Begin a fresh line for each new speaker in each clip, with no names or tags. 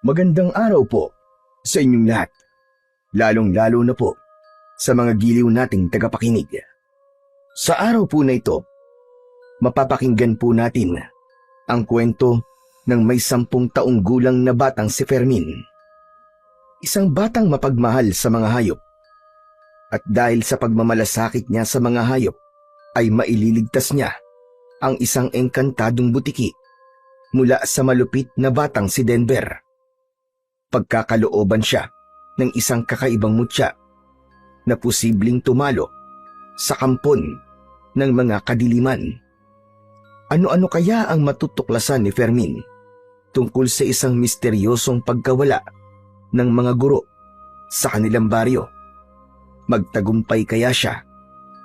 Magandang araw po sa inyong lahat, lalong-lalo na po sa mga giliw nating tagapakinig. Sa araw po na ito, mapapakinggan po natin ang kwento ng may 10 taong gulang na batang si Fermin. Isang batang mapagmahal sa mga hayop. At dahil sa pagmamalasakit niya sa mga hayop, ay maililigtas niya ang isang engkantadong butiki mula sa malupit na batang si Denver. Pagkakalooban siya ng isang kakaibang mutya na posibleng tumalo sa kampon ng mga kadiliman. Ano-ano kaya ang matutuklasan ni Fermin tungkol sa isang misteryosong pagkawala ng mga guro sa kanilang baryo? Magtagumpay kaya siya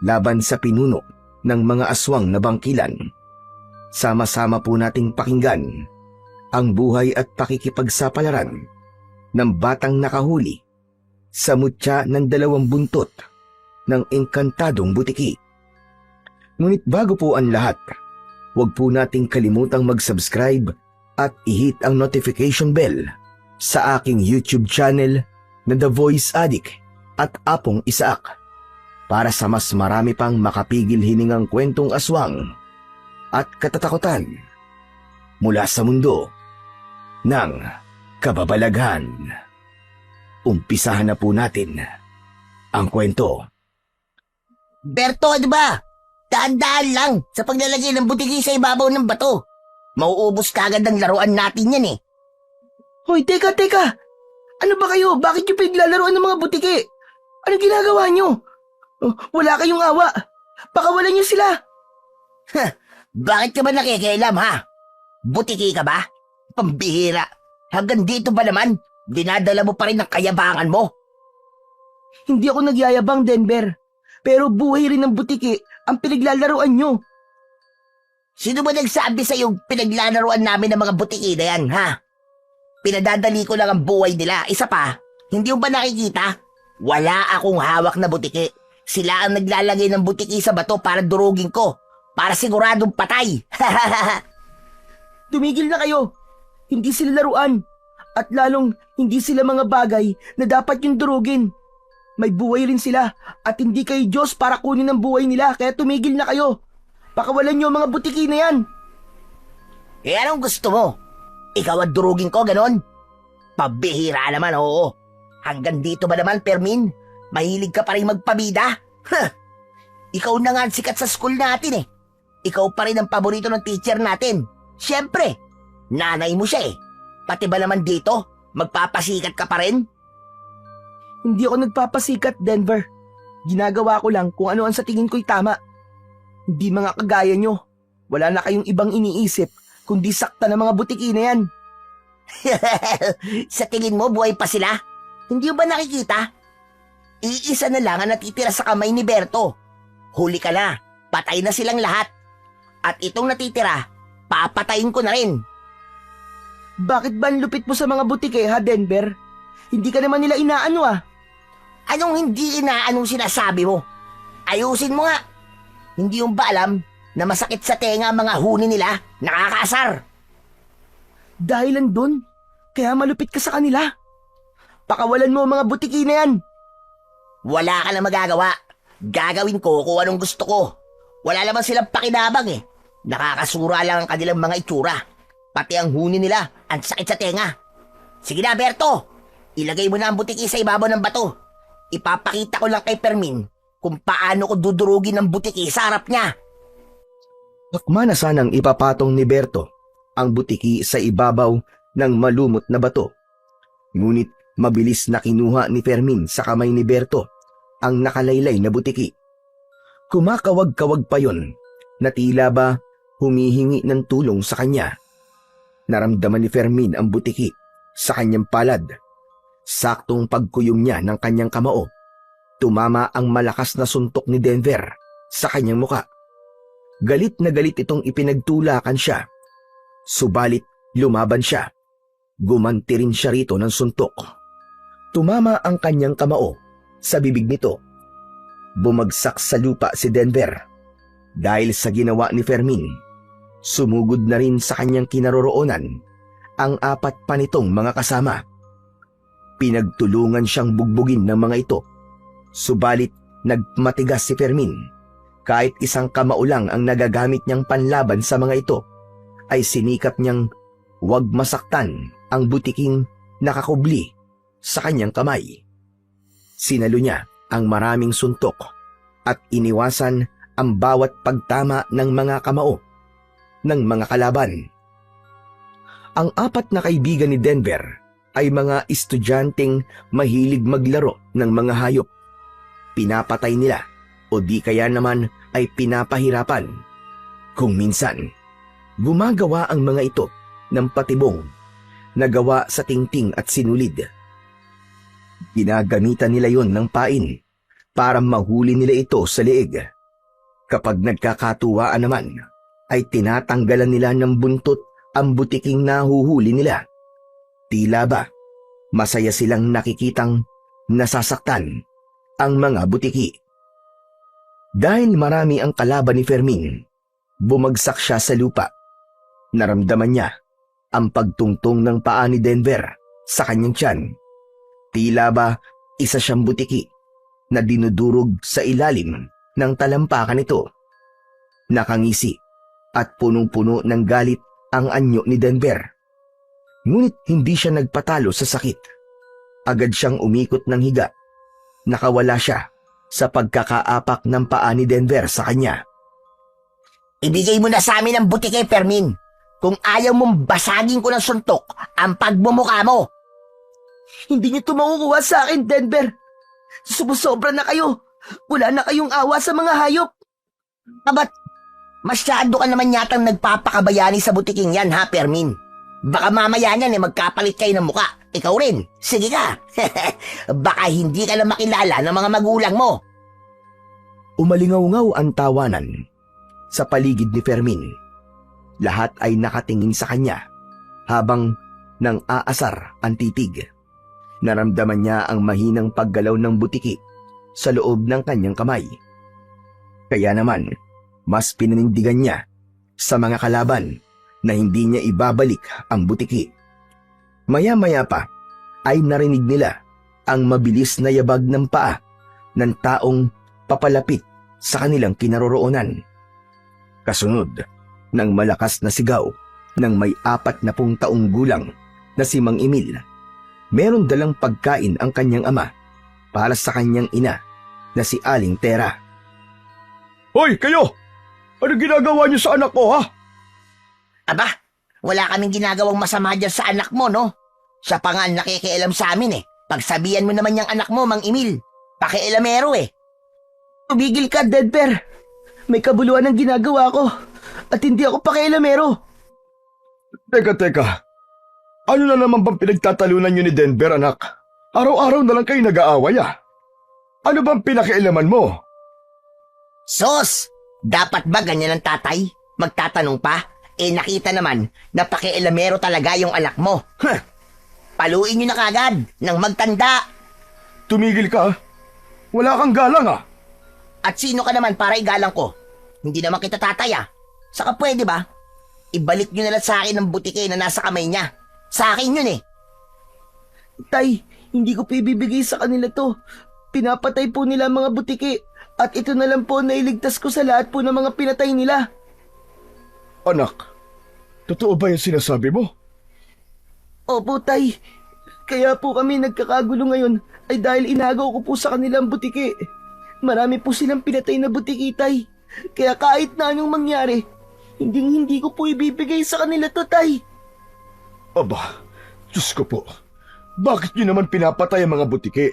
laban sa pinuno ng mga aswang na bangkilan? Sama-sama po nating pakinggan ang buhay at pakikipagsapalaran ng batang nakahuli sa mutya ng 2 buntot ng engkantadong butiki. Ngunit bago po ang lahat, huwag po nating kalimutang mag-subscribe at i-hit ang notification bell sa aking YouTube channel na The Voice Addict at Apong Isaak para sa mas marami pang makapigil hiningang kwentong aswang at katatakutan mula sa mundo ng kababalaghan. Umpisahan na po natin ang kwento.
Berto, ano ba? Daan-daan lang sa paglalagay ng butiki sa ibabaw ng bato. Mauubos kagad ang laruan natin yan eh.
Hoy, teka! Ano ba kayo? Bakit nyo pinaglalaroan ng mga butiki? Anong ginagawa nyo? Wala kayong awa. Pakawalan nyo sila.
Bakit ka ba nakikialam, ha? Butiki ka ba? Pambihira. Hanggang dito ba naman? Dinadala mo pa rin ang kayabangan mo.
Hindi ako nagyayabang, Denver. Pero buhay rin ng butiki ang pinaglalaroan nyo.
Sino ba nagsabi sa yung pinaglalaroan namin ng mga butiki na yan, ha? Pinadadali ko lang ang buhay nila. Isa pa, hindi mo ba nakikita? Wala akong hawak na butiki. Sila ang naglalagay ng butiki sa bato para durugin ko. Para siguradong patay.
Tumigil na kayo. Hindi sila laruan. At lalong hindi sila mga bagay na dapat yung durugin. May buhay rin sila at hindi kayo Diyos para kunin ang buhay nila, kaya tumigil na kayo. Pakawalan nyo ang mga butiki na yan.
Eh anong gusto mo? Ikaw ang durugin ko, ganon? Pabihira naman, oo. Hanggang dito ba naman, Fermin? Mahilig ka pa rin magpabida? Ikaw na nga ang sikat sa school natin eh. Ikaw pa rin ang paborito ng teacher natin. Siyempre, nanay mo siya eh. Pati ba naman dito, magpapasikat ka pa rin?
Hindi ako nagpapasikat, Denver. Ginagawa ko lang kung ano ang sa tingin ko'y tama. Hindi mga kagaya nyo. Wala na kayong ibang iniisip kundi sakta ng mga butiki na yan.
Sa tingin mo, buhay pa sila? Hindi mo ba nakikita? Iisa na lang ang natitira sa kamay ni Berto. Huli ka na, patay na silang lahat. At itong natitira, papatayin ko na rin.
Bakit ba ang lupit mo sa mga butiki, ha, Denver? Hindi ka naman nila inaano, ah.
Anong hindi inaanong sinasabi mo? Ayusin mo nga. Hindi mo ba alam na masakit sa tenga ang mga huni nila? Nakakaasar.
Dahilan dun, kaya malupit ka sa kanila. Pakawalan mo ang mga butiki na yan.
Wala ka na magagawa. Gagawin ko kung anong gusto ko. Wala naman silang pakinabang eh. Nakakasura lang ang kanilang mga itsura. Pati ang huni nila, ang sakit sa tenga. Sige na, Berto. Ilagay mo na ang butiki sa ibabaw ng bato. Ipapakita ko lang kay Fermin kung paano ko dudurugin ang butiki sa harap niya.
Akma na sanang ipapatong ni Berto ang butiki sa ibabaw ng malumot na bato. Ngunit mabilis na kinuha ni Fermin sa kamay ni Berto ang nakalaylay na butiki. Kumakawag-kawag pa yon na tila ba humihingi ng tulong sa kanya. Naramdaman ni Fermin ang butiki sa kanyang palad. Saktong pagkuyom niya ng kanyang kamao, tumama ang malakas na suntok ni Denver sa kanyang muka. Galit na galit itong ipinagtulakan siya. Subalit lumaban siya. Gumanti rin siya rito ng suntok. Tumama ang kanyang kamao sa bibig nito. Bumagsak sa lupa si Denver. Dahil sa ginawa ni Fermin, sumugod na rin sa kanyang kinaroroonan ang 4 pa nitong mga kasama. Pinagtulungan siyang bugbugin ng mga ito. Subalit nagmatigas si Fermin. Kahit isang kamao lang ang nagagamit niyang panlaban sa mga ito, ay sinikap niyang huwag masaktan ang butiking nakakubli sa kanyang kamay. Sinalo niya ang maraming suntok at iniwasan ang bawat pagtama ng mga kamao ng mga kalaban. Ang 4 na kaibigan ni Denver ay mga estudyanteng mahilig maglaro ng mga hayop. Pinapatay nila o di kaya naman ay pinapahirapan. Kung minsan, gumagawa ang mga ito ng patibong na gawa sa tingting at sinulid. Ginagamitan nila yon ng pain para mahuli nila ito sa leeg. Kapag nagkakatuwaan naman, ay tinatanggalan nila ng buntot ang butiking nahuhuli nila. Tila ba, masaya silang nakikitang nasasaktan ang mga butiki. Dahil marami ang kalaban ni Fermin, bumagsak siya sa lupa. Naramdaman niya ang pagtungtong ng paa ni Denver sa kanyang tiyan. Tila ba isa siyang butiki na dinudurog sa ilalim ng talampakan nito. Nakangisi at punong-puno ng galit ang anyo ni Denver. Ngunit hindi siya nagpatalo sa sakit. Agad siyang umikot ng higa. Nakawala siya sa pagkakaapak ng paa ni Denver sa kanya.
Ibigay mo na sa amin ang butike, Fermin. Kung ayaw mong basagin ko ng suntok ang pagmumukha mo.
Hindi niyo ito makukuha sa akin, Denver. Sumusobra na kayo. Wala na kayong awa sa mga hayop.
Abat, masyado ka naman yatang nagpapakabayani sa butiking yan, ha, Fermin? Baka mamaya niyan magkapalit kayo ng muka. Ikaw rin. Sige ka. Baka hindi ka na makilala ng mga magulang mo.
Umalingaw-ngaw ang tawanan sa paligid ni Fermin. Lahat ay nakatingin sa kanya habang nang aasar ang titig. Naramdaman niya ang mahinang paggalaw ng butiki sa loob ng kanyang kamay. Kaya naman, mas pinanindigan niya sa mga kalaban na hindi niya ibabalik ang butiki. Maya-maya pa ay narinig nila ang mabilis na yabag ng paa ng taong papalapit sa kanilang kinaroroonan. Kasunod ng malakas na sigaw ng may 40 taong gulang na si Mang Emil. Meron dalang pagkain ang kanyang ama para sa kanyang ina na si Aling Tera.
Hoy, kayo! Ano ginagawa niyo sa anak ko, ha?
Aba, wala kaming ginagawang masama dyan sa anak mo, no? Siya pa nga ang nakikialam sa amin, eh. Pagsabihan mo naman yung anak mo, Mang Emil. Pakialamero, eh.
Tumigil ka, Denver. May kabuluhan ang ginagawa ko. At hindi ako pakialamero.
Teka. Ano na naman bang pinagtatalunan niyo ni Denver, anak? Araw-araw na lang kayo nag-aaway, ah. Ano bang pinakialaman mo?
Sos! Dapat ba ganyan ang tatay? Magtatanong pa? Eh nakita naman na pakialamero talaga yung anak mo. Huh! Paluin nyo na kagad nang magtanda.
Tumigil ka, ah. Wala kang galang, ah.
At sino ka naman para igalang ko? Hindi naman kita tatay, ah. Saka pwede ba? Ibalik nyo na lang sa akin ang butike na nasa kamay niya. Sa akin yun, eh.
Tay, hindi ko pa ibibigay sa kanila to. Pinapatay po nila ang mga butiki. At ito na lang po na iligtas ko sa lahat po ng mga pinatay nila.
Anak, totoo ba yung sinasabi mo?
Opo, Tay. Kaya po kami nagkakagulo ngayon ay dahil inagaw ko po sa kanilang butiki. Marami po silang pinatay na butiki, Tay. Kaya kahit na anong mangyari, hindi ko po ibibigay sa kanila to, Tay.
Aba, Diyos ko po. Bakit niyo naman pinapatay ang mga butiki?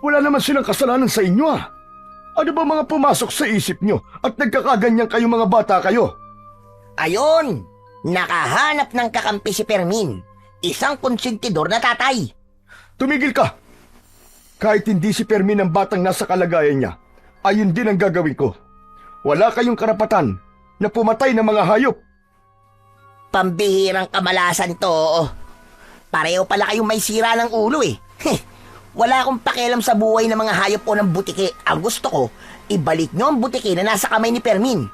Wala naman silang kasalanan sa inyo, ah. Ano ba mga pumasok sa isip niyo at nagkakaganyan kayong mga bata kayo?
Ayon! Nakahanap ng kakampi si Fermin. Isang konsentidor na tatay.
Tumigil ka! Kahit hindi si Fermin ang batang nasa kalagayan niya, ayun din ang gagawin ko. Wala kayong karapatan na pumatay ng mga hayop.
Pambihirang kamalasan to. Pareho pala kayong may sira ng ulo, eh. Wala akong pakialam sa buhay ng mga hayop o ng butike. Ang gusto ko, ibalik nyo ang butike na nasa kamay ni Fermin.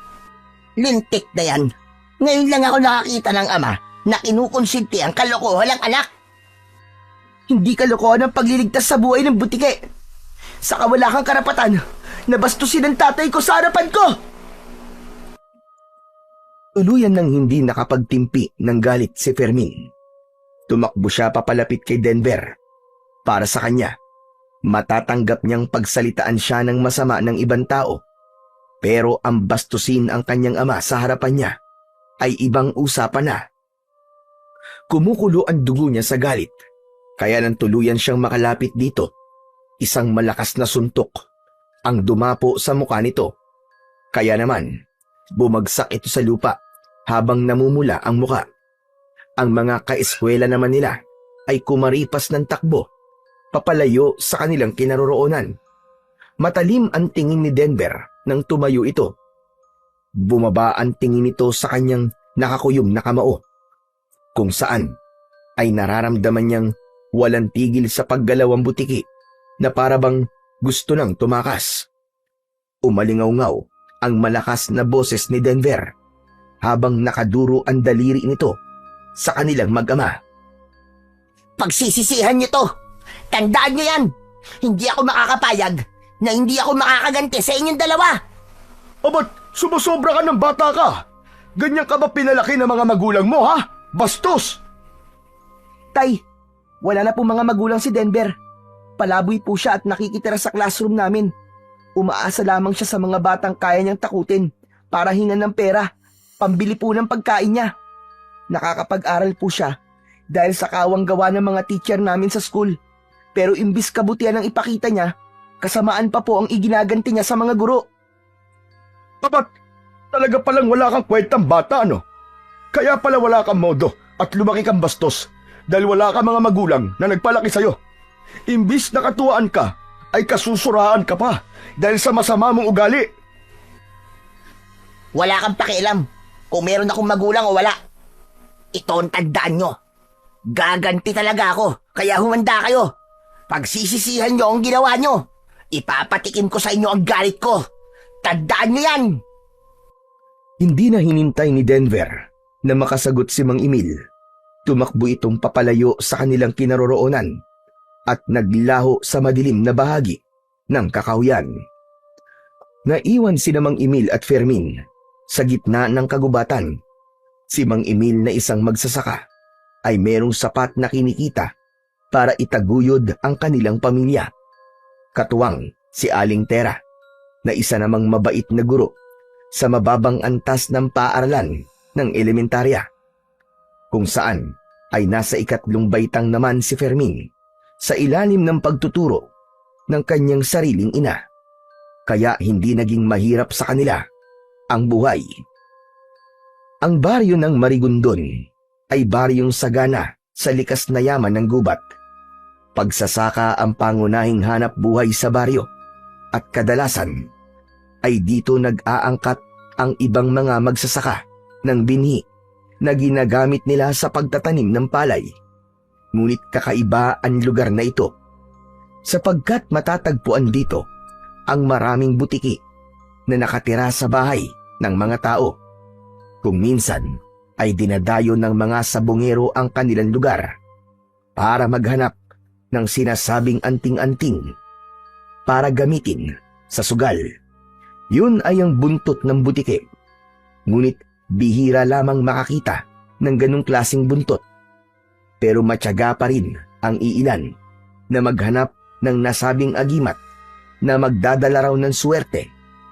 Lintik na yan. Ngayon lang ako nakakita ng ama na kinukonsinti ang kalokohan ng anak.
Hindi kalokohan ang pagliligtas sa buhay ng butike. Saka wala kang karapatan na bastusin ang tatay ko sa harapan ko!
Tuluyan nang hindi nakapagtimpi ng galit si Fermin. Tumakbo siya papalapit kay Denver. Para sa kanya, matatanggap niyang pagsalitaan siya ng masama ng ibang tao. Pero ang bastusin ang kanyang ama sa harapan niya ay ibang usapan na. Kumukulo ang dugo niya sa galit, kaya nang tuluyan siyang makalapit dito, isang malakas na suntok ang dumapo sa mukha nito. Kaya naman, bumagsak ito sa lupa habang namumula ang muka. Ang mga kaeskwela naman nila ay kumaripas ng takbo, papalayo sa kanilang kinaroroonan. Matalim ang tingin ni Denver nang tumayo ito. Bumaba ang tingin nito sa kanyang nakakuyom na kamao, kung saan ay nararamdaman niyang walang tigil sa paggalaw ang butiki na parabang gusto nang tumakas. Umalingaw-ngaw ang malakas na boses ni Denver habang nakaduro ang daliri nito sa kanilang mag-ama.
Pagsisisihan niyo to. Tandaan niyo yan. Hindi ako makakapayag na hindi ako makakaganti sa inyong dalawa.
Abat, sumusobra ka ng bata ka. Ganyan ka ba pinalaki ng mga magulang mo, ha? Bastos!
Tay, wala na po mga magulang si Denver. Palaboy po siya at nakikitira sa classroom namin. Umaasa lamang siya sa mga batang kaya niyang takutin para hingan ng pera, pambili po ng pagkain niya. Nakakapag-aral po siya dahil sa kawang gawa ng mga teacher namin sa school. Pero imbis kabutihan ang ipakita niya, kasamaan pa po ang iginaganti niya sa mga guro.
Abat, talaga palang wala kang kwentang bata, no? Kaya pala wala kang modo at lumaki kang bastos dahil wala kang mga magulang na nagpalaki sa'yo. Imbis na katuwaan ka, ay kasusuraan ka pa dahil sa masama mong ugali.
Wala kang pakialam kung meron akong magulang o wala. Ito ang tandaan nyo. Gaganti talaga ako, kaya humanda kayo. Pagsisisihan nyo ang ginawa nyo. Ipapatikim ko sa inyo ang galit ko. Tandaan nyo yan!
Hindi na hinintay ni Denver na makasagot si Mang Emil. Tumakbo itong papalayo sa kanilang kinaroroonan at naglaho sa madilim na bahagi ng kakahuyan. Naiwan si Mang Emil at Fermin sa gitna ng kagubatan. Si Mang Emil na isang magsasaka ay merong sapat na kinikita para itaguyod ang kanilang pamilya. Katuwang si Aling Tera na isa namang mabait na guro sa mababang antas ng paaralan ng elementarya, kung saan ay nasa 3 baitang naman si Fermin sa ilalim ng pagtuturo ng kanyang sariling ina. Kaya hindi naging mahirap sa kanila ang buhay. Ang baryo ng Marigondon ay baryong sagana sa likas na yaman ng gubat. Pagsasaka ang pangunahing hanap buhay sa baryo at kadalasan ay dito nag-aangkat ang ibang mga magsasaka ng binhi na ginagamit nila sa pagtatanim ng palay. Ngunit kakaiba ang lugar na ito sapagkat matatagpuan dito ang maraming butiki na nakatira sa bahay ng mga tao. Kung minsan ay dinadayo ng mga sabongero ang kanilang lugar para maghanap ng sinasabing anting-anting para gamitin sa sugal. Yun ay ang buntot ng butike. Ngunit bihira lamang makakita ng ganong klaseng buntot. Pero matyaga pa rin ang iilan na maghanap ng nasabing agimat na magdadala raw ng swerte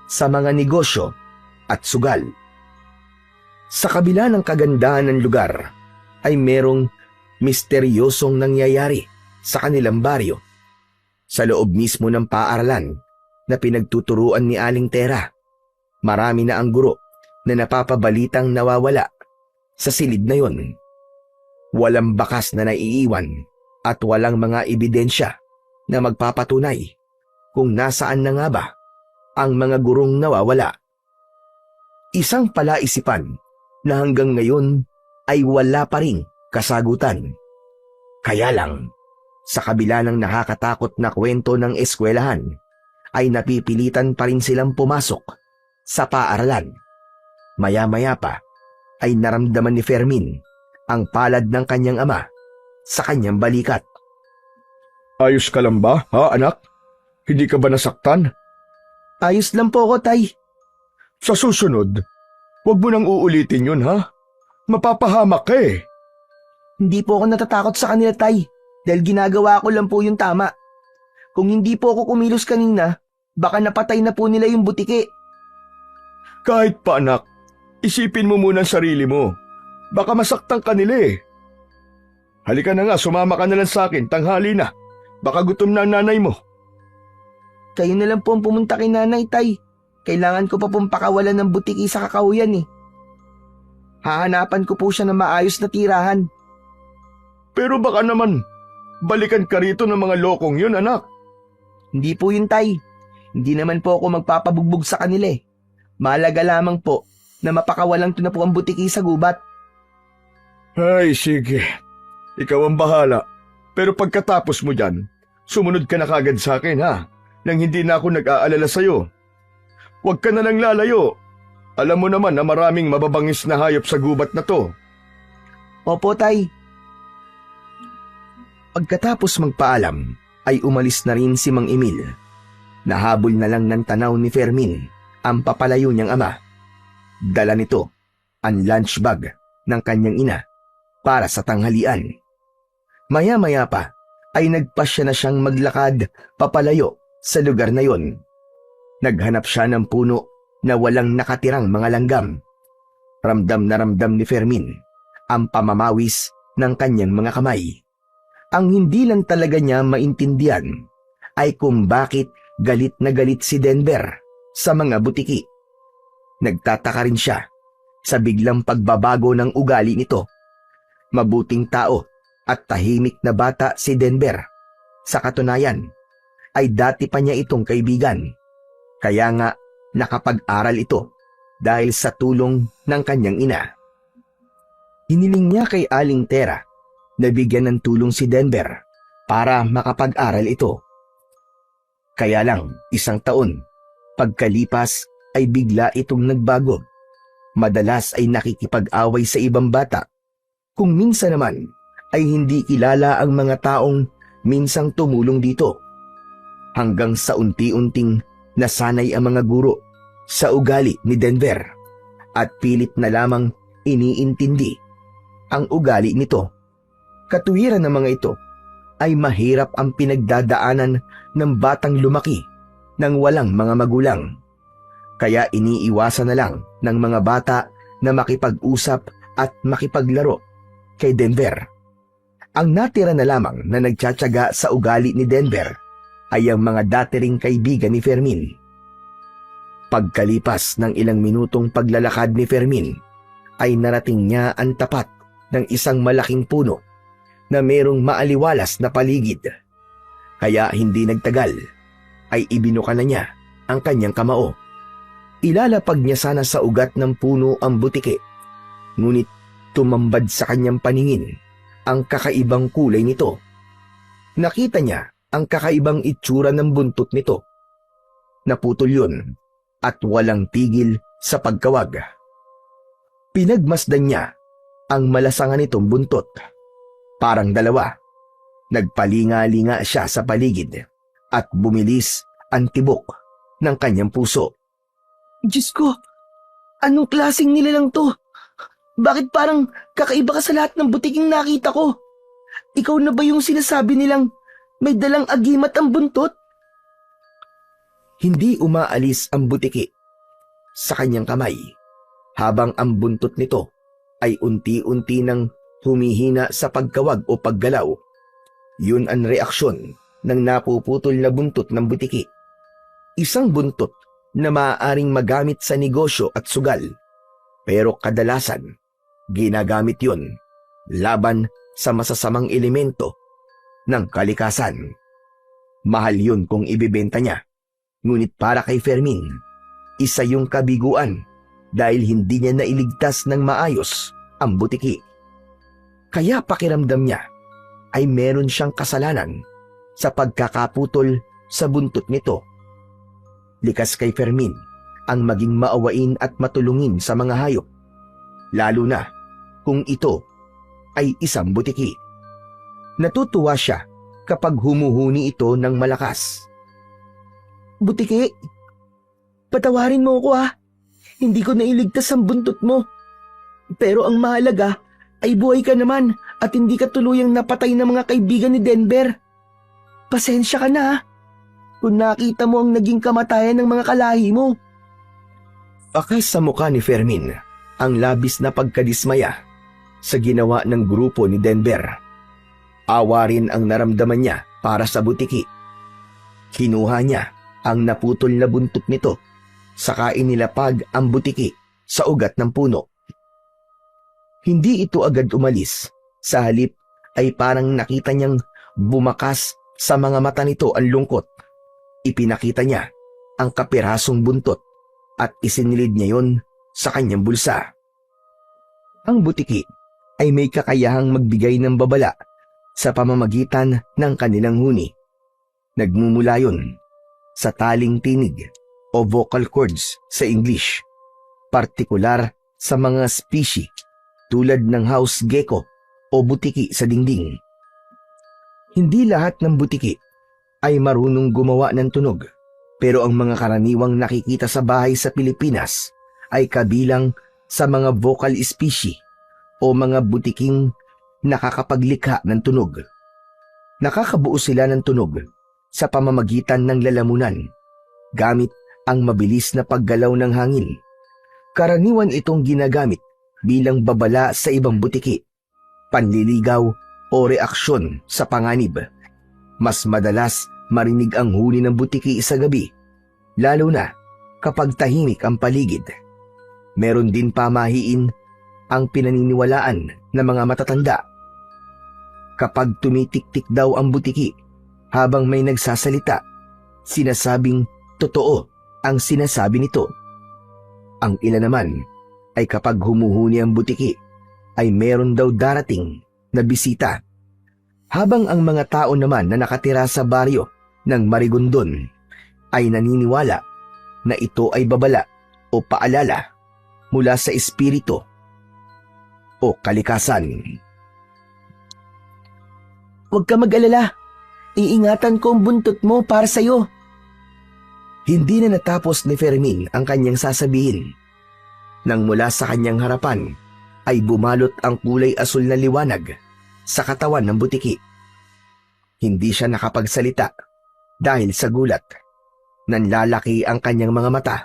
sa mga negosyo at sugal. Sa kabila ng kagandahan ng lugar ay merong misteryosong nangyayari sa kanilang baryo. Sa loob mismo ng paaralan na pinagtuturuan ni Aling Tera, marami na ang guro na napapabalitang nawawala sa silid na yon. Walang bakas na naiiwan at walang mga ebidensya na magpapatunay kung nasaan na nga ba ang mga gurong nawawala. Isang palaisipan na hanggang ngayon ay wala pa ring kasagutan. Kaya lang, sa kabila ng nakakatakot na kwento ng eskwelahan, ay napipilitan pa rin silang pumasok sa paaralan. Maya-maya pa ay naramdaman ni Fermin ang palad ng kanyang ama sa kanyang balikat.
Ayos ka lang ba, ha anak? Hindi ka ba nasaktan?
Ayos lang po ako, Tay.
Sa susunod, huwag mo nang uulitin yun, ha? Mapapahamak ka eh.
Hindi po ako natatakot sa kanila, Tay. Dahil ginagawa ko lang po yung tama. Kung hindi po ako kumilos kanina, baka napatay na po nila yung butiki.
Kahit pa anak, isipin mo muna ang sarili mo. Baka masaktan ka nila eh. Halika na nga, sumama ka na lang sa akin, tanghali na. Baka gutom na ang nanay mo.
Kayo na lang po ang pumunta kay nanay, Tay. Kailangan ko pa pong pakawalan ng butiki sa kakahuyan eh. Hahanapan ko po siya ng maayos na tirahan.
Pero baka naman, balikan ka rito ng mga lokong yun, anak.
Hindi po yun, Tay. Hindi naman po ako magpapabugbog sa kanila eh. Mahalaga lamang po na mapakawalan to na po ang butiki sa gubat.
Ay, sige. Ikaw ang bahala. Pero pagkatapos mo dyan, sumunod ka na kagad sa akin, ha? Nang hindi na ako nag-aalala sa'yo. Huwag ka na lang lalayo. Alam mo naman na maraming mababangis na hayop sa gubat na to.
Opo, Tay.
Pagkatapos magpaalam, ay umalis na rin si Mang Emil. Nahabol na lang ng tanaw ni Fermin ang papalayo niyang ama. Dala nito ang lunch bag ng kanyang ina para sa tanghalian. Maya-maya pa ay nagpasya na siyang maglakad papalayo sa lugar na yon. Naghanap siya ng puno na walang nakatirang mga langgam. Ramdam na ramdam ni Fermin ang pamamawis ng kanyang mga kamay. Ang hindi lang talaga niya maintindihan ay kung bakit galit na galit si Denver sa mga butiki. Nagtataka rin siya sa biglang pagbabago ng ugali nito. Mabuting tao at tahimik na bata si Denver. Sa katunayan, ay dati pa niya itong kaibigan. Kaya nga nakapag-aral ito dahil sa tulong ng kanyang ina. Hiniling niya kay Aling Tera na bigyan ng tulong si Denver para makapag-aral ito. Kaya lang, isang taon, pagkalipas ay bigla itong nagbago. Madalas ay nakikipag-away sa ibang bata. Kung minsan naman ay hindi kilala ang mga taong minsang tumulong dito. Hanggang sa unti-unting nasanay ang mga guro sa ugali ni Denver at pilit na lamang iniintindi ang ugali nito. Katuwiran ng mga ito ay mahirap ang pinagdadaanan ng batang lumaki ng walang mga magulang. Kaya iniiwasan na lang ng mga bata na makipag-usap at makipaglaro kay Denver. Ang natira na lamang na nagtsatsaga sa ugali ni Denver ay ang mga dati ring kaibigan ni Fermin. Pagkalipas ng ilang minutong paglalakad ni Fermin, ay narating niya ang tapat ng isang malaking puno na mayroong maaliwalas na paligid. Kaya hindi nagtagal, ay ibinuka na niya ang kanyang kamao. Ilalapag niya sana sa ugat ng puno ang butiki, ngunit tumambad sa kanyang paningin ang kakaibang kulay nito. Nakita niya ang kakaibang itsura ng buntot nito. Naputol yun at walang tigil sa pagkawag. Pinagmasdan niya ang malasangan nitong buntot. Parang dalawa. Nagpalinga-linga siya sa paligid at bumilis ang tibok ng kanyang puso.
Diyos ko, anong klaseng nilalang to? Bakit parang kakaiba ka sa lahat ng butiking nakita ko? Ikaw na ba yung sinasabi nilang may dalang agimat ang buntot?
Hindi umaalis ang butiki sa kanyang kamay habang ang buntot nito ay unti-unti nang humihina sa pagkawag o paggalaw. Yun ang reaksyon ng napuputol na buntot ng butiki. Isang buntot na maaaring magamit sa negosyo at sugal, pero kadalasan ginagamit yun laban sa masasamang elemento ng kalikasan. Mahal yun kung ibibenta niya, ngunit para kay Fermin, isa yung kabiguan dahil hindi niya nailigtas ng maayos ang butiki. Kaya pakiramdam niya ay meron siyang kasalanan sa pagkakaputol sa buntot nito. Likas kay Fermin ang maging maawain at matulungin sa mga hayop, lalo na kung ito ay isang butiki. Natutuwa siya kapag humuhuni ito ng malakas.
Butiki, patawarin mo ako ha. Hindi ko nailigtas ang buntot mo. Pero ang mahalaga ay buhay ka naman at hindi ka tuluyang napatay ng mga kaibigan ni Denver. Pasensya ka na ha. Kung nakita mo ang naging kamatayan ng mga kalahi mo.
Akas sa mukha ni Fermin ang labis na pagkadismaya sa ginawa ng grupo ni Denver. Awa rin ang naramdaman niya para sa butiki. Kinuha niya ang naputol na buntot nito, saka inilapag ang butiki sa ugat ng puno. Hindi ito agad umalis, sa halip ay parang nakita niyang bumakas sa mga mata nito ang lungkot. Ipinakita niya ang kapirasong buntot at isinilid niya yon sa kanyang bulsa. Ang butiki ay may kakayahang magbigay ng babala sa pamamagitan ng kanilang huni. Nagmumula yon sa taling tinig o vocal cords sa English, partikular sa mga species tulad ng house gecko o butiki sa dingding. Hindi lahat ng butiki ay marunong gumawa ng tunog, pero ang mga karaniwang nakikita sa bahay sa Pilipinas ay kabilang sa mga vocal species o mga butiking nakakapaglikha ng tunog. Nakakabuo sila ng tunog sa pamamagitan ng lalamunan, gamit ang mabilis na paggalaw ng hangin. Karaniwan itong ginagamit bilang babala sa ibang butiki, panliligaw o reaksyon sa panganib. Mas madalas marinig ang huni ng butiki sa gabi, lalo na kapag tahimik ang paligid. Meron din pamahiin ang pinaniniwalaan ng mga matatanda. Kapag tumitik-tik daw ang butiki habang may nagsasalita, sinasabing totoo ang sinasabi nito. Ang ilan naman ay kapag humuhuni ang butiki ay meron daw darating na bisita. Habang ang mga tao naman na nakatira sa baryo ng Marigondon ay naniniwala na ito ay babala o paalala mula sa espiritu o kalikasan.
Huwag ka mag-alala. Iingatan ko ang buntot mo para sa'yo.
Hindi na natapos ni Fermin ang kanyang sasabihin nang mula sa kanyang harapan ay bumalot ang kulay asul na liwanag sa katawan ng butiki. Hindi siya nakapagsalita dahil sa gulat. Nanlalaki ang kanyang mga mata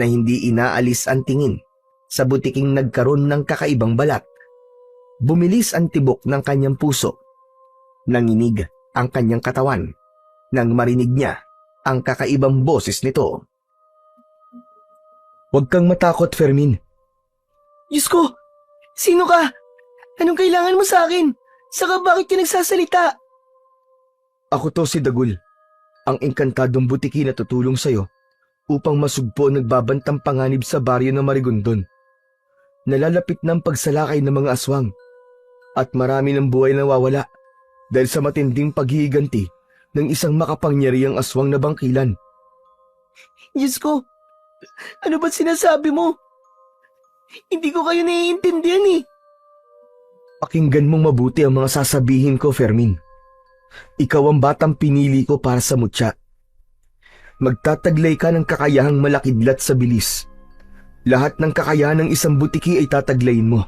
na hindi inaalis ang tingin sa butiking nagkaroon ng kakaibang balat. Bumilis ang tibok ng kanyang puso. Nanginig ang kanyang katawan nang marinig niya ang kakaibang boses nito. Huwag kang matakot, Fermin.
Diyos ko! Sino ka? Anong kailangan mo sa akin? Saka bakit ka nagsasalita?
Ako to si Dagul, ang engkantadong butiki na tutulong sa'yo upang masugpo ang nagbabantang panganib sa baryo ng Marigondon. Nalalapit na ang pagsalakay ng mga aswang at marami ng buhay na nawawala dahil sa matinding paghihiganti ng isang makapangyarihang aswang na bangkilan.
Diyos ko! Ano ba sinasabi mo? Hindi ko kayo naiintindihan eh.
Pakinggan mong mabuti ang mga sasabihin ko, Fermin. Ikaw ang batang pinili ko para sa mutya. Magtataglay ka ng kakayahang malakidlat sa bilis. Lahat ng kakayahan ng isang butiki ay tataglayin mo.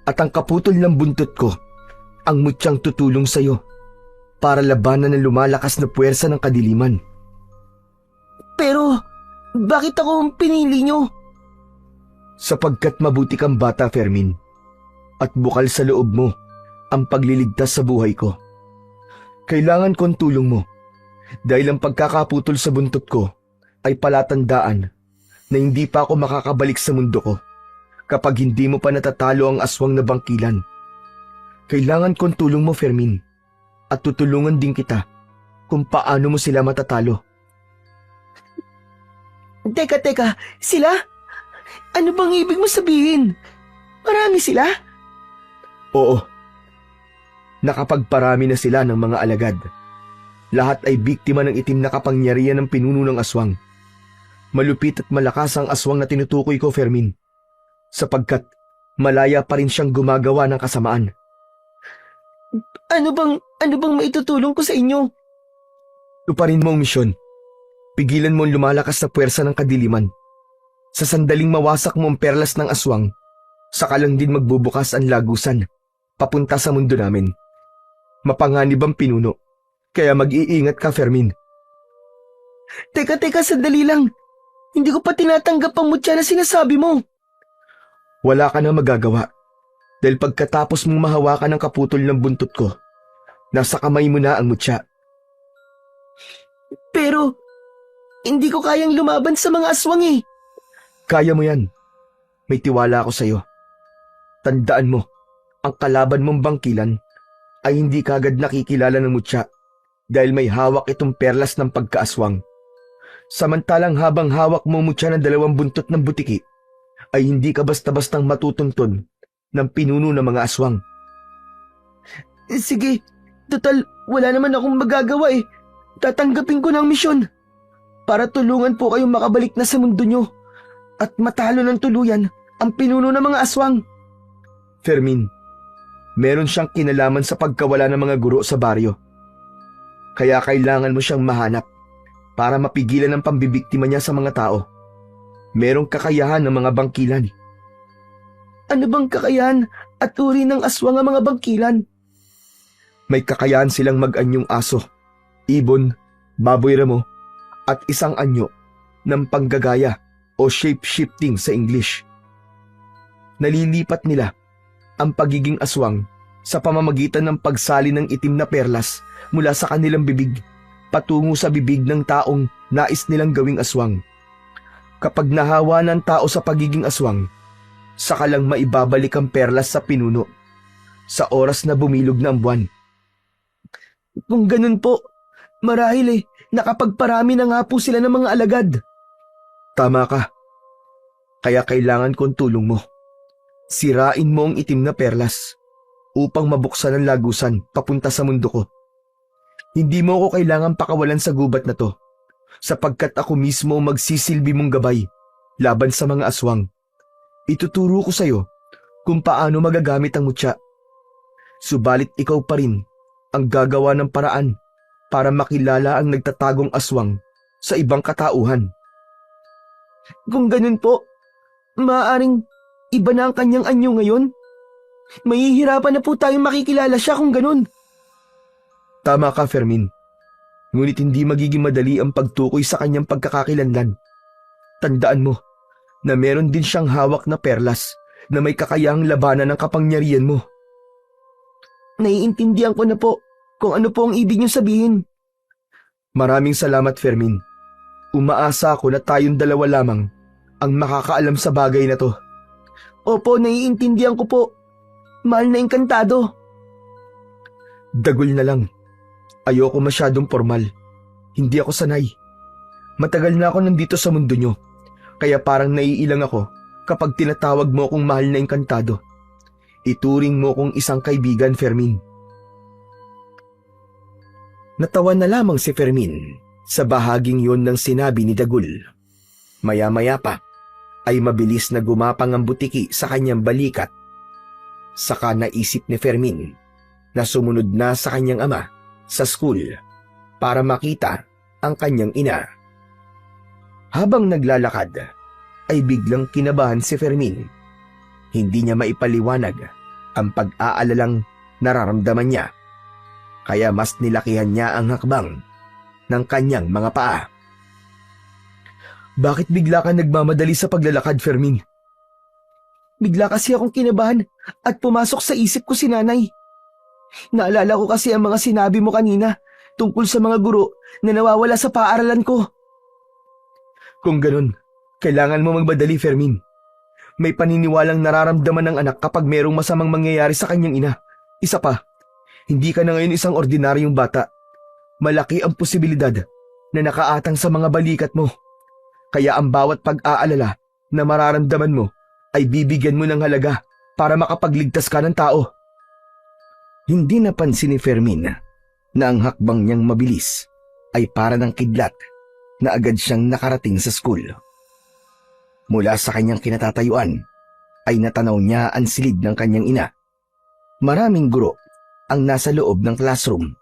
At ang kaputol ng buntot ko, ang mutyang tutulong sa'yo para labanan ang lumalakas na puwersa ng kadiliman.
Pero, bakit ako ang pinili nyo?
Sapagkat mabuti kang bata, Fermin. At bukal sa loob mo ang pagliligtas sa buhay ko. Kailangan ko ang tulong mo dahil ang pagkakaputol sa buntot ko ay palatandaan na hindi pa ako makakabalik sa mundo ko kapag hindi mo pa natatalo ang aswang na bangkilan. Kailangan ko ang tulong mo, Fermin, at tutulungan din kita kung paano mo sila matatalo.
Teka, sila? Ano bang ibig mo sabihin? Marami sila?
Oo. Nakapagparami na sila ng mga alagad. Lahat ay biktima ng itim na kapangyarihan ng pinuno ng aswang. Malupit at malakas ang aswang na tinutukoy ko, Fermin, sapagkat malaya pa rin siyang gumagawa ng kasamaan.
Ano bang maitutulong ko sa inyo?
Tuparin mo ang misyon. Pigilan mo ang lumalakas na puwersa ng kadiliman. Sa sandaling mawasak mo ang perlas ng aswang, saka lang din magbubukas ang lagusan, papunta sa mundo namin. Mapanganib ang pinuno, kaya mag-iingat ka, Fermin.
Teka, sandali lang. Hindi ko pa tinatanggap ang mutya na sinasabi mo.
Wala ka na magagawa, dahil pagkatapos mong mahawakan ang kaputol ng buntot ko, nasa kamay mo na ang mutya.
Pero, hindi ko kayang lumaban sa mga aswang eh.
Kaya mo yan. May tiwala ako sa'yo. Tandaan mo, ang kalaban mong bangkilan ay hindi kagad nakikilala ng mutya dahil may hawak itong perlas ng pagkaaswang. Samantalang habang hawak mo mutya ng 2 buntot ng butiki, ay hindi ka basta-bastang matutuntun ng pinuno ng mga aswang.
Sige, total wala naman akong magagawa eh. Tatanggapin ko ng misyon para tulungan po kayong makabalik na sa mundo nyo at matalo ng tuluyan ang pinuno ng mga aswang.
Fermin, meron siyang kinalaman sa pagkawala ng mga guro sa baryo. Kaya kailangan mo siyang mahanap para mapigilan ang pambibiktima niya sa mga tao. Merong kakayahan ng mga bangkilan.
Ano bang kakayahan at uri ng aswang ang mga bangkilan?
May kakayahan silang mag-anyong aso, ibon, baboy ramo, at isang anyo ng panggagaya o shape-shifting sa English. Nalilipat nila ang pagiging aswang sa pamamagitan ng pagsali ng itim na perlas mula sa kanilang bibig patungo sa bibig ng taong nais nilang gawing aswang. Kapag nahawa ng tao sa pagiging aswang, saka lang maibabalik ang perlas sa pinuno sa oras na bumilog na ang buwan.
Kung ganun po, marahil nakapagparami na nga po sila ng mga alagad.
Tama ka. Kaya kailangan kong tulong mo. Sirain mo ang itim na perlas upang mabuksan ang lagusan papunta sa mundo ko. Hindi mo ako kailangan pakawalan sa gubat na to, sapagkat ako mismo magsisilbi mong gabay laban sa mga aswang. Ituturo ko sa'yo kung paano magagamit ang mutya. Subalit ikaw pa rin ang gagawa ng paraan para makilala ang nagtatagong aswang sa ibang katauhan.
Kung ganun po, maaaring iba na ang kanyang anyo ngayon. Mahihirapan na po tayong makikilala siya kung ganun.
Tama ka, Fermin. Ngunit hindi magiging madali ang pagtukoy sa kanyang pagkakakilanlan. Tandaan mo na meron din siyang hawak na perlas na may kakayahang labanan ng kapangyarihan mo.
Naiintindihan ko na po kung ano po ang ibig niyo sabihin.
Maraming salamat, Fermin. Umaasa ako na tayong dalawa lamang ang makakaalam sa bagay na to.
Opo, naiintindihan ko po. Mahal na engkantado.
Dagol na lang. Ayoko masyadong formal. Hindi ako sanay. Matagal na ako nandito sa mundo nyo, kaya parang naiilang ako kapag tinatawag mo akong mahal na engkantado. Ituring mo kong isang kaibigan, Fermin. Natawa na lamang si Fermin sa bahaging yon ng sinabi ni Dagul. Maya-maya pa ay mabilis na gumapang ang butiki sa kanyang balikat. Saka naisip ni Fermin na sumunod na sa kanyang ama sa school para makita ang kanyang ina. Habang naglalakad ay biglang kinabahan si Fermin. Hindi niya maipaliwanag ang pag-aalalang nararamdaman niya. Kaya mas nilakihan niya ang hakbang ng kanyang mga paa. Bakit bigla ka nagmamadali sa paglalakad, Fermin?
Bigla kasi akong kinabahan at pumasok sa isip ko si nanay. Naalala ko kasi ang mga sinabi mo kanina tungkol sa mga guro na nawawala sa paaralan ko.
Kung ganun, kailangan mo magmadali, Fermin. May paniniwalang nararamdaman ng anak kapag mayroong masamang mangyayari sa kanyang ina. Isa pa, hindi ka na ngayon isang ordinaryong bata. Malaki ang posibilidad na nakaatang sa mga balikat mo. Kaya ang bawat pag-aalala na mararamdaman mo ay bibigyan mo ng halaga para makapagligtas ka ng tao. Hindi napansin ni Fermin na ang hakbang niyang mabilis ay para ng kidlat na agad siyang nakarating sa school. Mula sa kanyang kinatatayuan ay natanaw niya ang silid ng kanyang ina. Maraming guro ang nasa loob ng classroom.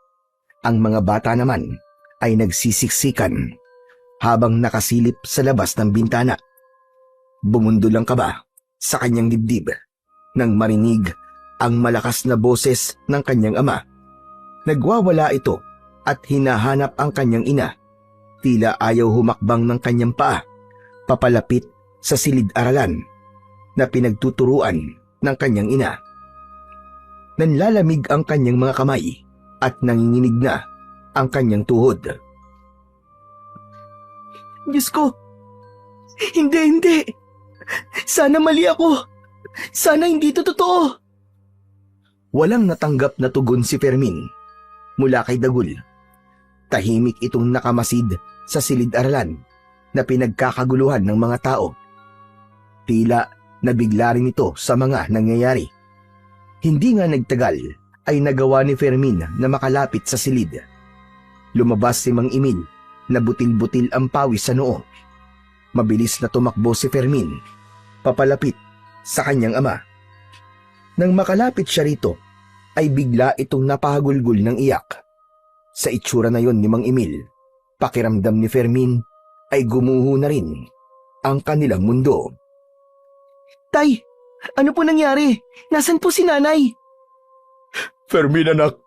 Ang mga bata naman ay nagsisiksikan habang nakasilip sa labas ng bintana. Bumundol ang kaba sa kanyang dibdib nang marinig ang malakas na boses ng kanyang ama. Nagwawala ito at hinahanap ang kanyang ina. Tila ayaw humakbang ng kanyang paa papalapit sa silid-aralan na pinagtuturuan ng kanyang ina. Nanlalamig ang kanyang mga kamay at nanginginig na ang kanyang tuhod.
Diyos ko! Hindi! Sana mali ako! Sana hindi ito totoo!
Walang natanggap na tugon si Fermin mula kay Dagul. Tahimik itong nakamasid sa silid-aralan na pinagkakaguluhan ng mga tao. Tila nabigla rin ito sa mga nangyayari. Hindi nga nagtagal ay nagawa ni Fermin na makalapit sa silid. Lumabas si Mang Emil na butil-butil ang pawis sa noo. Mabilis na tumakbo si Fermin papalapit sa kanyang ama. Nang makalapit siya rito, ay bigla itong napahagulgul ng iyak. Sa itsura na yon ni Mang Emil, pakiramdam ni Fermin ay gumuho na rin ang kanilang mundo.
Tay, ano po nangyari? Nasaan po si nanay?
Fermin, anak.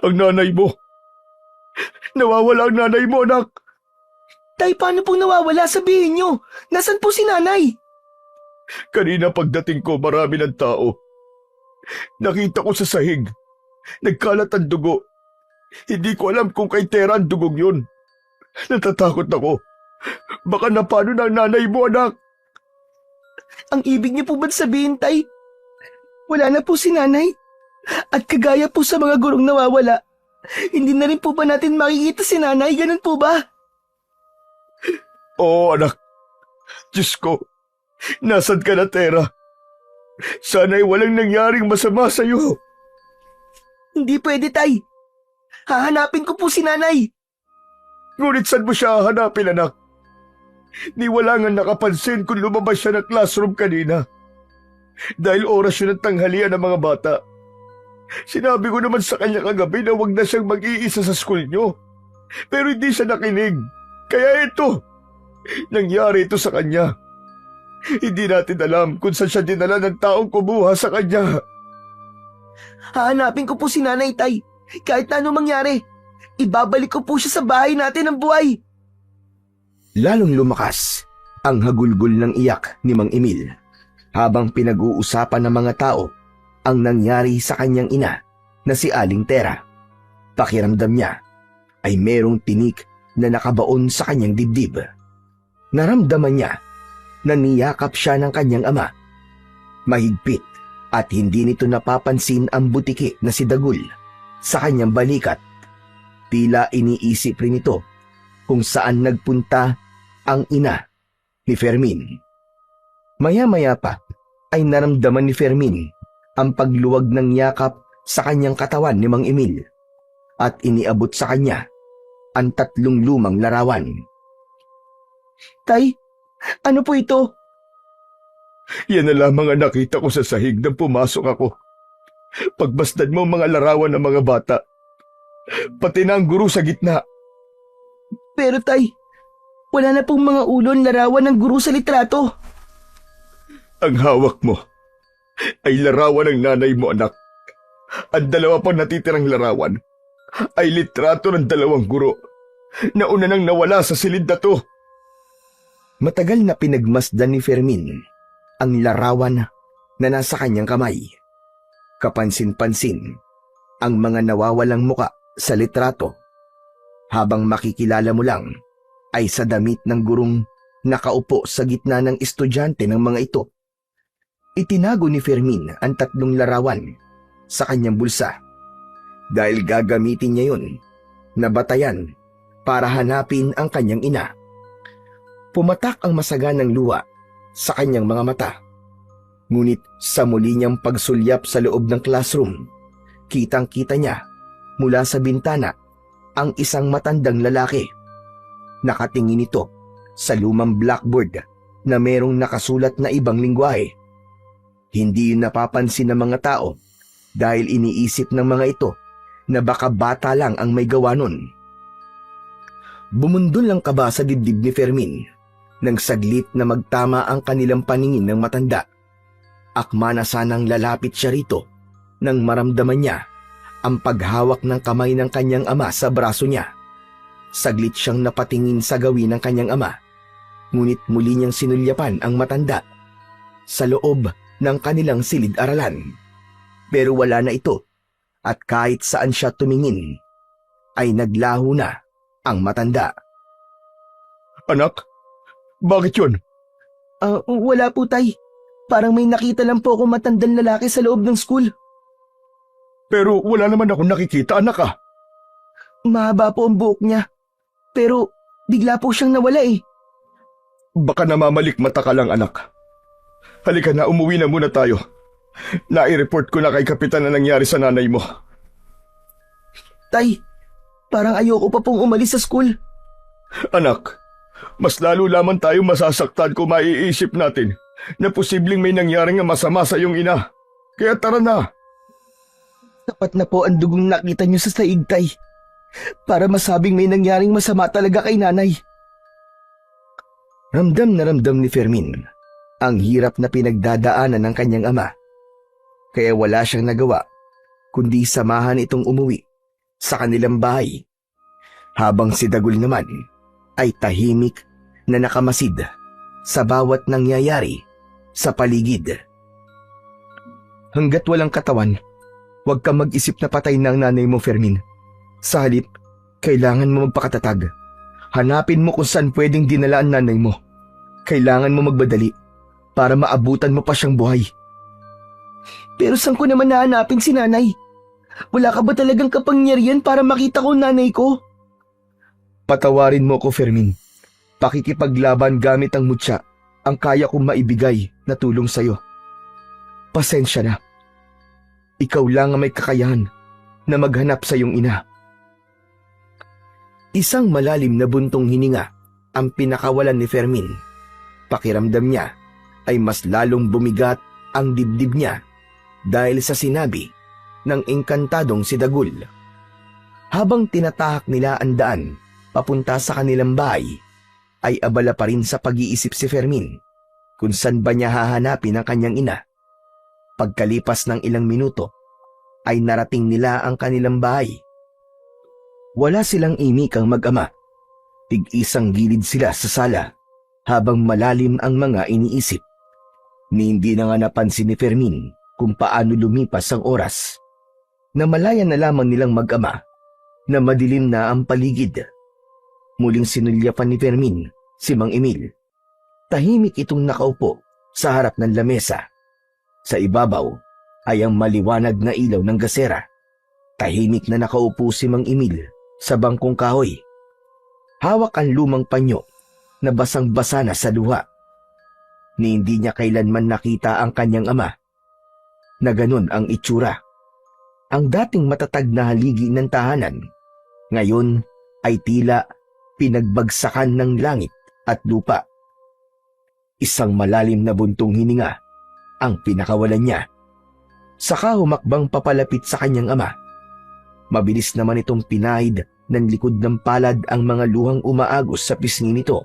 Ang nanay mo. Nawawala ang nanay mo, anak.
Tay, paano pong nawawala? Sabihin nyo. Nasaan po si nanay?
Kanina pagdating ko, marami ng tao. Nakita ko sa sahig. Nagkalat ang dugo. Hindi ko alam kung kay Tera ang dugong yun. Natatakot ako. Baka napano na ang nanay mo, anak.
Ang ibig niyo po ba't sabihin, Tay? Wala na po si nanay? At kagaya po sa mga gurong nawawala, hindi na rin po ba natin makikita si nanay? Ganun po ba?
Oo, anak. Diyos ko, nasan ka na, Tera? Sana'y walang nangyaring masama sa'yo.
Hindi pwede, Tay. Hahanapin ko po si nanay.
Ngunit saan mo siya hahanapin, anak? Ni wala nga nakapansin kung lumabas siya ng classroom kanina. Dahil oras yun ng tanghalian ng mga bata. Sinabi ko naman sa kanya kagabi na wag na siyang mag-iisa sa school nyo. Pero hindi siya nakinig. Kaya ito, nangyari ito sa kanya. Hindi natin alam kung saan siya dinala ng taong kumuha sa kanya.
Hahanapin ko po si nanay, Tay. Kahit na anong mangyari, ibabalik ko po siya sa bahay natin ng buhay.
Lalong lumakas ang hagulgol ng iyak ni Mang Emil habang pinag-uusapan ng mga tao ang nangyari sa kanyang ina na si Aling Tera. Pakiramdam niya ay merong tinik na nakabaon sa kanyang dibdib. Naramdaman niya na niyakap siya ng kanyang ama. Mahigpit at hindi nito napapansin ang butiki na si Dagul sa kanyang balikat. Tila iniisip rin ito kung saan nagpunta ang ina ni Fermin. Maya-maya pa ay naramdaman ni Fermin ang pagluwag ng yakap sa kanyang katawan ni Mang Emil at iniabot sa kanya ang 3 lumang larawan.
Tay, ano po ito?
Yan na lamang ang nakita ko sa sahig nang pumasok ako. Pagmasdan mo ang mga larawan ng mga bata. Pati na ang guro sa gitna.
Pero Tay, wala na pong mga ulon larawan ng guro sa litrato.
Ang hawak mo ay larawan ng nanay mo, anak. Ang 2 pang natitirang larawan ay litrato ng 2 guro na una nang nawala sa silid na to.
Matagal na pinagmasdan ni Fermin ang larawan na nasa kanyang kamay. Kapansin-pansin ang mga nawawalang muka sa litrato. Habang makikilala mo lang ay sa damit ng gurong nakaupo sa gitna ng estudyante ng mga ito. Itinago ni Fermin ang 3 larawan sa kanyang bulsa dahil gagamitin niya yun na batayan para hanapin ang kanyang ina. Pumatak ang masaganang luha sa kanyang mga mata. Ngunit sa muli niyang pagsulyap sa loob ng classroom, kitang-kita niya mula sa bintana ang isang matandang lalaki. Nakatingin ito sa lumang blackboard na merong nakasulat na ibang lingwahe. Hindi yun napapansin ng mga tao dahil iniisip ng mga ito na baka bata lang ang may gawa nun. Bumundol lang kaba sa dibdib ni Fermin nang saglit na magtama ang kanilang paningin ng matanda. Akma na sanang lalapit siya rito nang maramdaman niya ang paghawak ng kamay ng kanyang ama sa braso niya. Saglit siyang napatingin sa gawin ng kanyang ama, ngunit muli niyang sinulyapan ang matanda sa loob ng kanilang silid-aralan. Pero wala na ito at kahit saan siya tumingin ay naglaho na ang matanda.
Anak, bakit yun?
Wala po, tay. Parang may nakita lang po akong matandang lalaki sa loob ng school.
Pero wala naman akong nakikita, anak ah.
Mahaba po ang buhok niya. Pero bigla po siyang nawala eh.
Baka namamalik mata ka lang, anak. Halika na, umuwi na muna tayo. Nai-report ko na kay Kapitan na nangyari sa nanay mo.
Tay, parang ayoko pa pong umalis sa school.
Anak, mas lalo lamang tayo masasaktan kung maiisip natin na posibleng may nangyaring masama sa iyong ina. Kaya tara na.
Sapat na po ang dugong nakita niyo sa saig, tay, para masabing may nangyaring masama talaga kay nanay.
Ramdam na ramdam ni Fermin ang hirap na pinagdadaanan ng kanyang ama. Kaya wala siyang nagawa kundi samahan itong umuwi sa kanilang bahay. Habang si Dagul naman ay tahimik na nakamasid sa bawat nangyayari sa paligid. Hanggat walang katawan, huwag kang mag-isip na patay na ang nanay mo, Fermin. Sa halip, kailangan mo magpakatatag. Hanapin mo kung saan pwedeng dinala ang nanay mo. Kailangan mo magbadali para maabutan mo pa siyang buhay.
Pero saan ko naman nahanapin si nanay? Wala ka ba talagang kapangyarihan para makita ko ang nanay ko?
Patawarin mo ko, Fermin. Pakikipaglaban gamit ang mutya ang kaya kong maibigay na tulong sa'yo. Pasensya na. Ikaw lang ang may kakayahan na maghanap sa iyong ina. Isang malalim na buntong hininga ang pinakawalan ni Fermin. Pakiramdam niya ay mas lalong bumigat ang dibdib niya dahil sa sinabi ng engkantadong si Dagul. Habang tinatahak nila ang daan papunta sa kanilang bahay, ay abala pa rin sa pag-iisip si Fermin kung saan ba niya hahanapin ang kanyang ina. Pagkalipas ng ilang minuto, ay narating nila ang kanilang bahay. Wala silang imikang mag-ama. Tig-isang gilid sila sa sala habang malalim ang mga iniisip. Hindi na nga napansin ni Fermin kung paano lumipas ang oras. Namalayan na lamang nilang mag-ama na madilim na ang paligid. Muling sinulyapan ni Fermin si Mang Emil. Tahimik itong nakaupo sa harap ng lamesa. Sa ibabaw ay ang maliwanag na ilaw ng gasera. Tahimik na nakaupo si Mang Emil sa bangkong kahoy. Hawak ang lumang panyo na basang-basa na sa luha. Ni hindi niya kailanman nakita ang kanyang ama na ganun ang itsura. Ang dating matatag na haligi ng tahanan, ngayon ay tila pinagbagsakan ng langit at lupa. Isang malalim na buntong hininga ang pinakawalan niya. Saka humakbang papalapit sa kanyang ama. Mabilis naman itong pinahid ng likod ng palad ang mga luhang umaagos sa pisngi nito.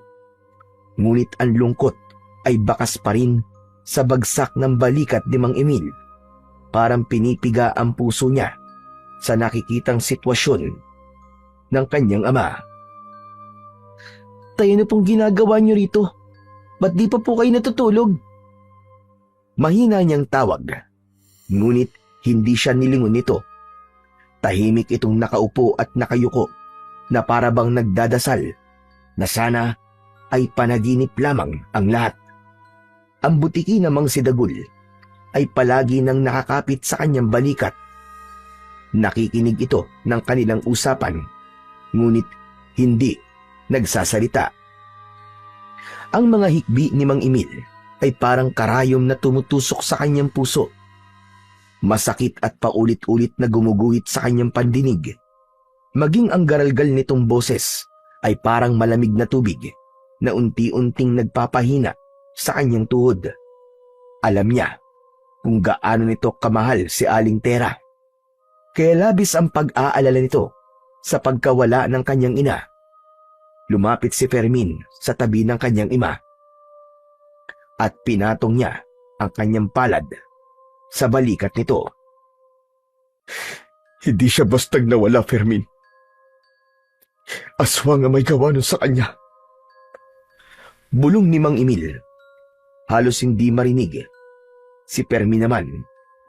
Ngunit ang lungkot ay bakas pa rin sa bagsak ng balikat ni Mang Emil. Parang pinipiga ang puso niya sa nakikitang sitwasyon ng kanyang ama.
Tayo na pong ginagawa niyo rito. Ba't di pa po kayo natutulog?
Mahina niyang tawag, ngunit hindi siya nilingon nito. Tahimik itong nakaupo at nakayuko na para bang nagdadasal na sana ay panaginip lamang ang lahat. Ang butiki namang si Dagul ay palagi nang nakakapit sa kanyang balikat. Nakikinig ito ng kanilang usapan, ngunit hindi nagsasalita. Ang mga hikbi ni Mang Emil ay parang karayom na tumutusok sa kanyang puso. Masakit at paulit-ulit na gumuguhit sa kanyang pandinig. Maging ang garalgal nitong boses ay parang malamig na tubig na unti-unting nagpapahina sa kanyang tuhod. Alam niya kung gaano nito kamahal si Aling Tera. Kaya labis ang pag-aalala nito sa pagkawala ng kanyang ina. Lumapit si Fermin sa tabi ng kanyang ima at pinatong niya ang kanyang palad sa balikat nito.
Hindi siya bastag nawala, Fermin. Aswang ang may gawa nun sa kanya.
Bulong ni Mang Emil. Halos hindi marinig. Si Fermin naman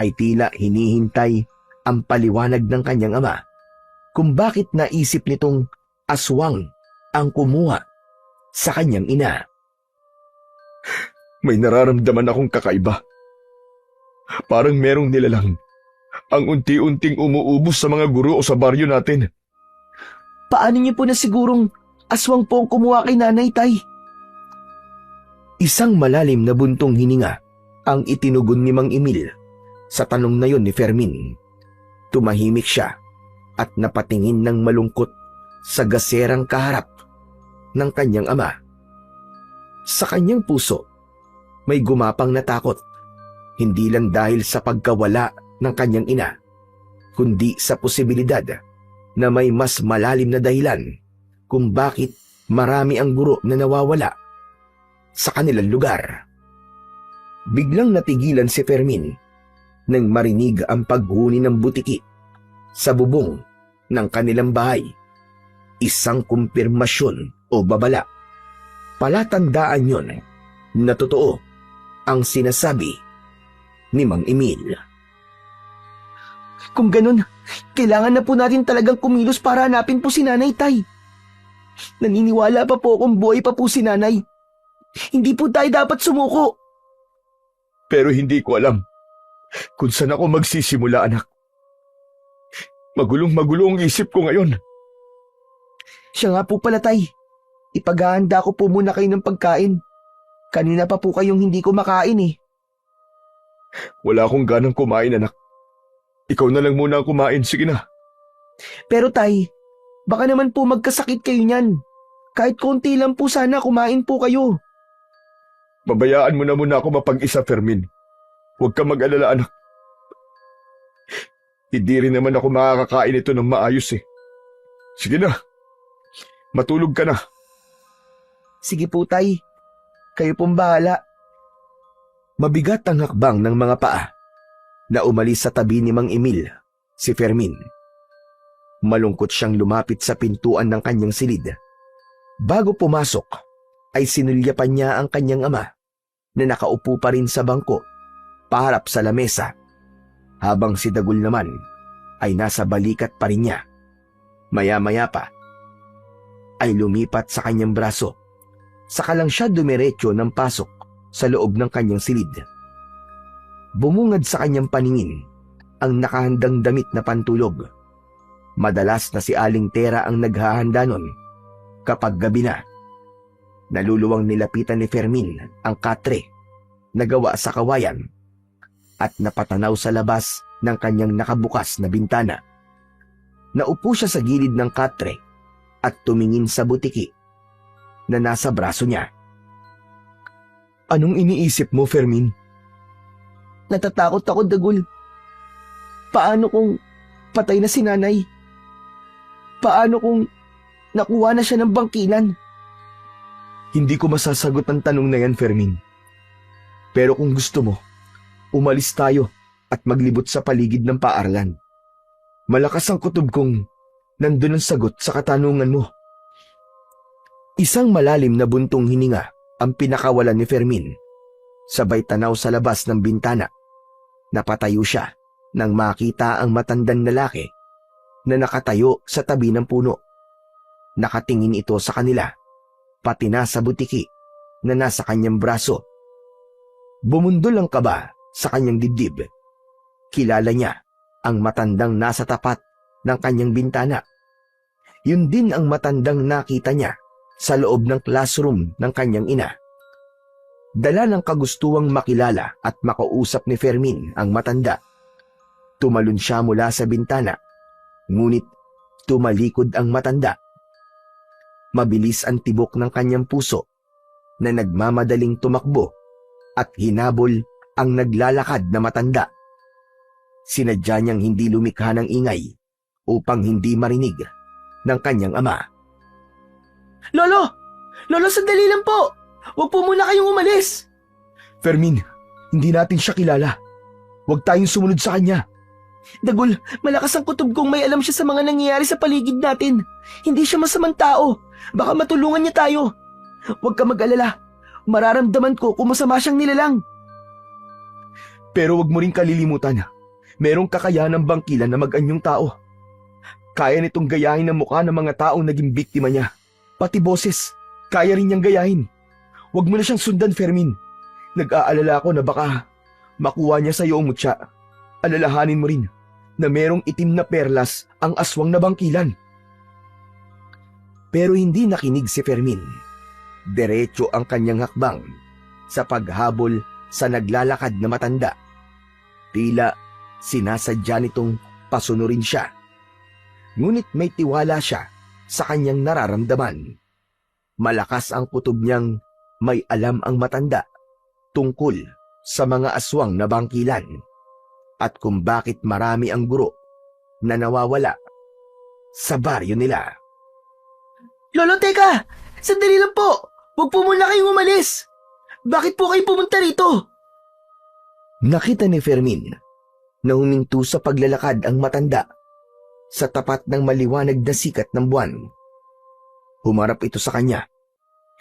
ay tila hinihintay ang paliwanag ng kanyang ama kung bakit naisip nitong aswang ang kumuha sa kanyang ina.
May nararamdaman akong kakaiba. Parang merong nilalang ang unti-unting umuubos sa mga guro o sa baryo natin.
Paano niyo po na sigurong aswang po ang kumuha kay nanay, tay?
Isang malalim na buntong hininga ang itinugon ni Mang Emil sa tanong na yon ni Fermin. Tumahimik siya at napatingin ng malungkot sa gaserang kaharap ng kanyang ama. Sa kanyang puso, may gumapang na takot, hindi lang dahil sa pagkawala ng kanyang ina, kundi sa posibilidad na may mas malalim na dahilan kung bakit marami ang guro na nawawala sa kanilang lugar. Biglang natigilan si Fermin nang marinig ang paghuni ng butiki sa bubong ng kanilang bahay. Isang kumpirmasyon o babala. Palatandaan yon na totoo ang sinasabi ni Mang Emil.
Kung ganun, kailangan na po natin talagang kumilos para hanapin po si nanay, tay. Naniniwala pa po akong buhay pa po si nanay. Hindi po tayo dapat sumuko.
Pero hindi ko alam kung saan ako magsisimula, anak. Magulong-magulo ang isip ko ngayon.
Siya nga po pala, tay. Ipaghahanda ko po muna kayo ng pagkain. Kanina pa po kayong hindi kumakain eh.
Wala akong ganang kumain, anak. Ikaw na lang muna ang kumain, sige na.
Pero tay, baka naman po magkasakit kayo niyan. Kahit konti lang po sana kumain po kayo.
Babayaan mo na muna ako mapag-isa, Fermin. Huwag ka mag-alala, anak. Hindi rin naman ako makakakain ito ng maayos eh. Sige na, matulog ka na.
Sige po, tay. Kayo pong bahala.
Mabigat ang hakbang ng mga paa na umalis sa tabi ni Mang Emil, si Fermin. Malungkot siyang lumapit sa pintuan ng kanyang silid. Bago pumasok, ay sinulyapan niya ang kanyang ama na nakaupo pa rin sa bangko, paharap sa lamesa, habang si Dagul naman ay nasa balikat pa rin niya. Maya-maya pa, ay lumipat sa kanyang braso. Saka lang siya dumiretso ng pasok sa loob ng kanyang silid. Bumungad sa kanyang paningin ang nakahandang damit na pantulog. Madalas na si Aling Tera ang naghahanda nun kapag gabi na. Naluluwang nilapitan ni Fermin ang katre na gawa sa kawayan at napatanaw sa labas ng kanyang nakabukas na bintana. Naupo siya sa gilid ng katre at tumingin sa butiki na nasa braso niya.
Anong iniisip mo, Fermin?
Natatakot ako, Dagul. Paano kung patay na si nanay? Paano kung nakuha na siya ng bangkilan?
Hindi ko masasagot ang tanong na yan, Fermin. Pero kung gusto mo, umalis tayo at maglibot sa paligid ng paaralan. Malakas ang kutob kong nandun ang sagot sa katanungan mo.
Isang malalim na buntong hininga ang pinakawalan ni Fermin. Sabay tanaw sa labas ng bintana. Napatayo siya nang makita ang matandang lalaki na nakatayo sa tabi ng puno. Nakatingin ito sa kanila, pati na sa butiki na nasa kanyang braso. Bumundol ang kaba sa kanyang dibdib. Kilala niya ang matandang nasa tapat ng kanyang bintana. Yun din ang matandang nakita niya sa loob ng classroom ng kanyang ina. Dala ng kagustuhang makilala at makausap ni Fermin ang matanda. Tumalon siya mula sa bintana, ngunit tumalikod ang matanda. Mabilis ang tibok ng kanyang puso na nagmamadaling tumakbo at hinabol ang naglalakad na matanda. Sinadya niyang hindi lumikha ng ingay upang hindi marinig ng kanyang ama.
Lolo! Lolo, sandali lang po! Huwag po muna kayong umalis!
Fermin, hindi natin siya kilala. Huwag tayong sumunod sa kanya.
Dagul, malakas ang kutob kong may alam siya sa mga nangyayari sa paligid natin. Hindi siya masamang tao. Baka matulungan niya tayo. Huwag ka mag-alala. Mararamdaman ko kung masama siyang nilalang.
Pero huwag mo rin kalilimutan, merong kakayahan ng bangkilan na mag-anyong tao. Kaya nitong gayahin ang mukha ng mga taong naging biktima niya. Pati boses, kaya rin niyang gayahin. Huwag mo na siyang sundan, Fermin. Nag-aalala ako na baka makuha niya sa iyo ang mutya. Alalahanin mo rin na merong itim na perlas ang aswang na bangkilan. Pero hindi nakinig si Fermin. Diretso ang kanyang hakbang sa paghabol sa naglalakad na matanda. Tila sinasadya nitong pasunurin siya. Ngunit may tiwala siya sa kanyang nararamdaman. Malakas ang kutob niyang may alam ang matanda tungkol sa mga aswang na bangkilan at kung bakit marami ang guro na nawawala sa baryo nila.
Lolo, teka! Sandali lang po! Huwag po muna kayong umalis! Bakit po kayo pumunta rito?
Nakita ni Fermin na huminto sa paglalakad ang matanda sa tapat ng maliwanag na sikat ng buwan. Humarap ito sa kanya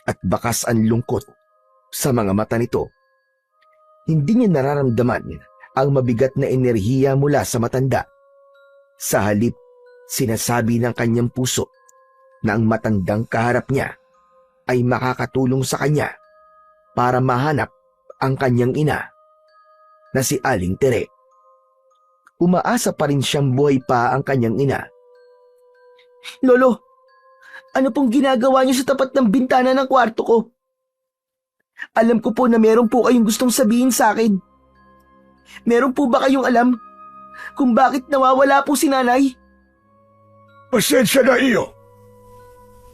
at bakas ang lungkot sa mga mata nito. Hindi niya nararamdaman ang mabigat na enerhiya mula sa matanda. Sa halip, sinasabi ng kanyang puso na ang matandang kaharap niya ay makakatulong sa kanya para mahanap ang kanyang ina na si Aling Tere. Umaasa pa rin siyang buhay pa ang kanyang ina.
Lolo, ano pong ginagawa niyo sa tapat ng bintana ng kwarto ko? Alam ko po na meron po kayong gustong sabihin sa akin. Meron po ba kayong alam kung bakit nawawala po si nanay?
Pasensya na iyo.